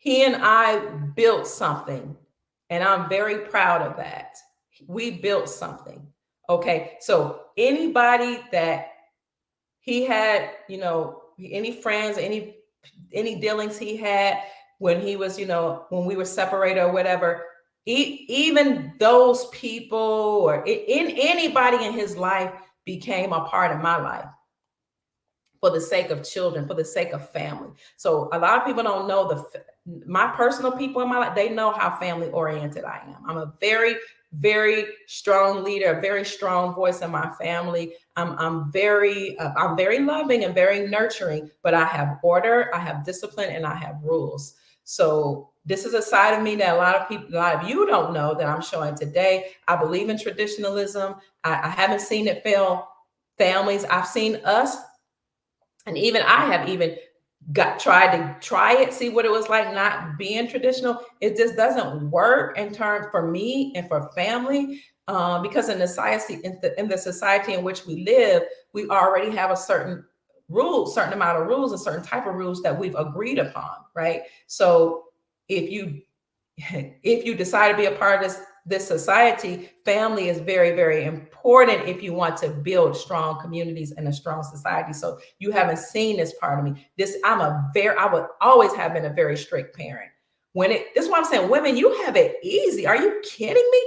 he and I built something, and I'm very proud of that. We built something. Okay. So anybody that he had, any friends, any dealings he had when he was, when we were separated or whatever, even those people or anybody in his life became a part of my life for the sake of children, for the sake of family. So a lot of people don't know my personal people in my life, they know how family oriented I am. I'm a very, very strong leader, a very strong voice in my family. I'm very loving and very nurturing, but I have order, I have discipline, and I have rules. So this is a side of me that a lot of you don't know that I'm showing today. I believe in traditionalism. I haven't seen it fail families. I've seen us, and even I have even tried to try it, see what it was like not being traditional. It just doesn't work in terms for me and for family, because in the society in which we live, we already have a certain amount of rules, a certain type of rules that we've agreed upon, right? So if you decide to be a part of this society, family is very, very important if you want to build strong communities and a strong society. So you haven't seen this part of me. I would always have been a very strict parent. This is what I'm saying, women, you have it easy. Are you kidding me?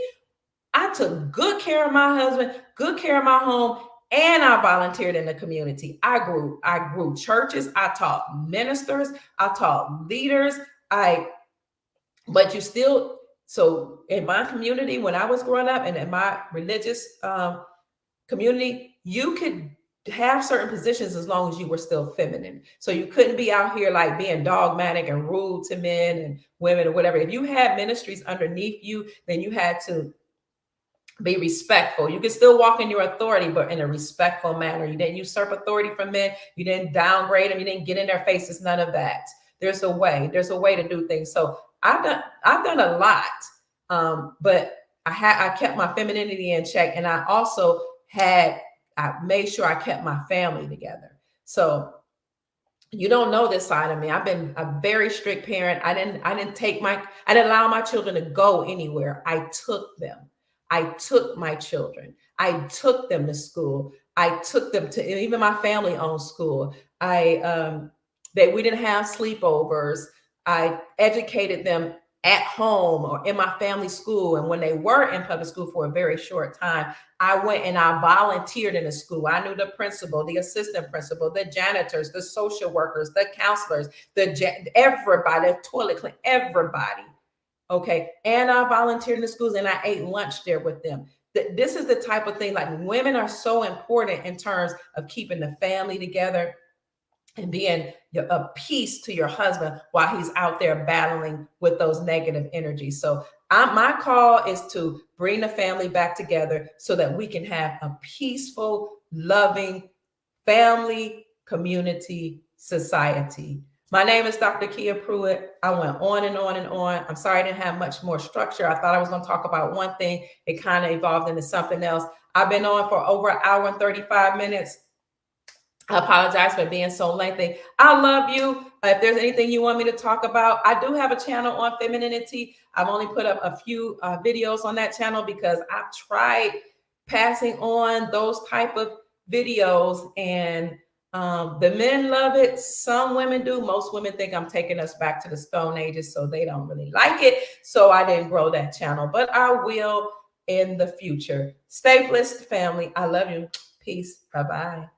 I took good care of my husband, good care of my home, and I volunteered in the community. I grew churches. I taught ministers. I taught leaders. But you still, so in my community, when I was growing up and in my religious community, you could have certain positions as long as you were still feminine. So you couldn't be out here like being dogmatic and rude to men and women or whatever. If you had ministries underneath you, then you had to Be respectful. You can still walk in your authority, but in a respectful manner. You didn't usurp authority from men. You didn't downgrade them. You didn't get in their faces. None of that. There's a way. There's a way to do things. So I've done a lot, but I kept my femininity in check, and I made sure I kept my family together. So you don't know this side of me. I've been a very strict parent. I didn't allow my children to go anywhere. I took them. I took my children. I took them to school. I took them to, even my family owned school. We didn't have sleepovers. I educated them at home or in my family school. And when they were in public school for a very short time, I went and I volunteered in the school. I knew the principal, the assistant principal, the janitors, the social workers, the counselors, everybody, the toilet cleaner, everybody. Okay. And I volunteered in the schools and I ate lunch there with them. This is the type of thing, like, women are so important in terms of keeping the family together and being a peace to your husband while he's out there battling with those negative energies. So my call is to bring the family back together so that we can have a peaceful, loving family, community, society. My name is Dr. Kia Pruitt. I went on and on and on. I'm sorry I didn't have much more structure. I thought I was going to talk about one thing. It kind of evolved into something else. I've been on for over an hour and 35 minutes. I apologize for being so lengthy. I love you. If there's anything you want me to talk about, I do have a channel on femininity. I've only put up a few videos on that channel because I've tried passing on those type of videos, and the men love it. Some women do. Most women think I'm taking us back to the Stone Ages, so they don't really like it. So I didn't grow that channel, but I will in the future. Stay blessed, family. I love you. Peace. Bye-bye.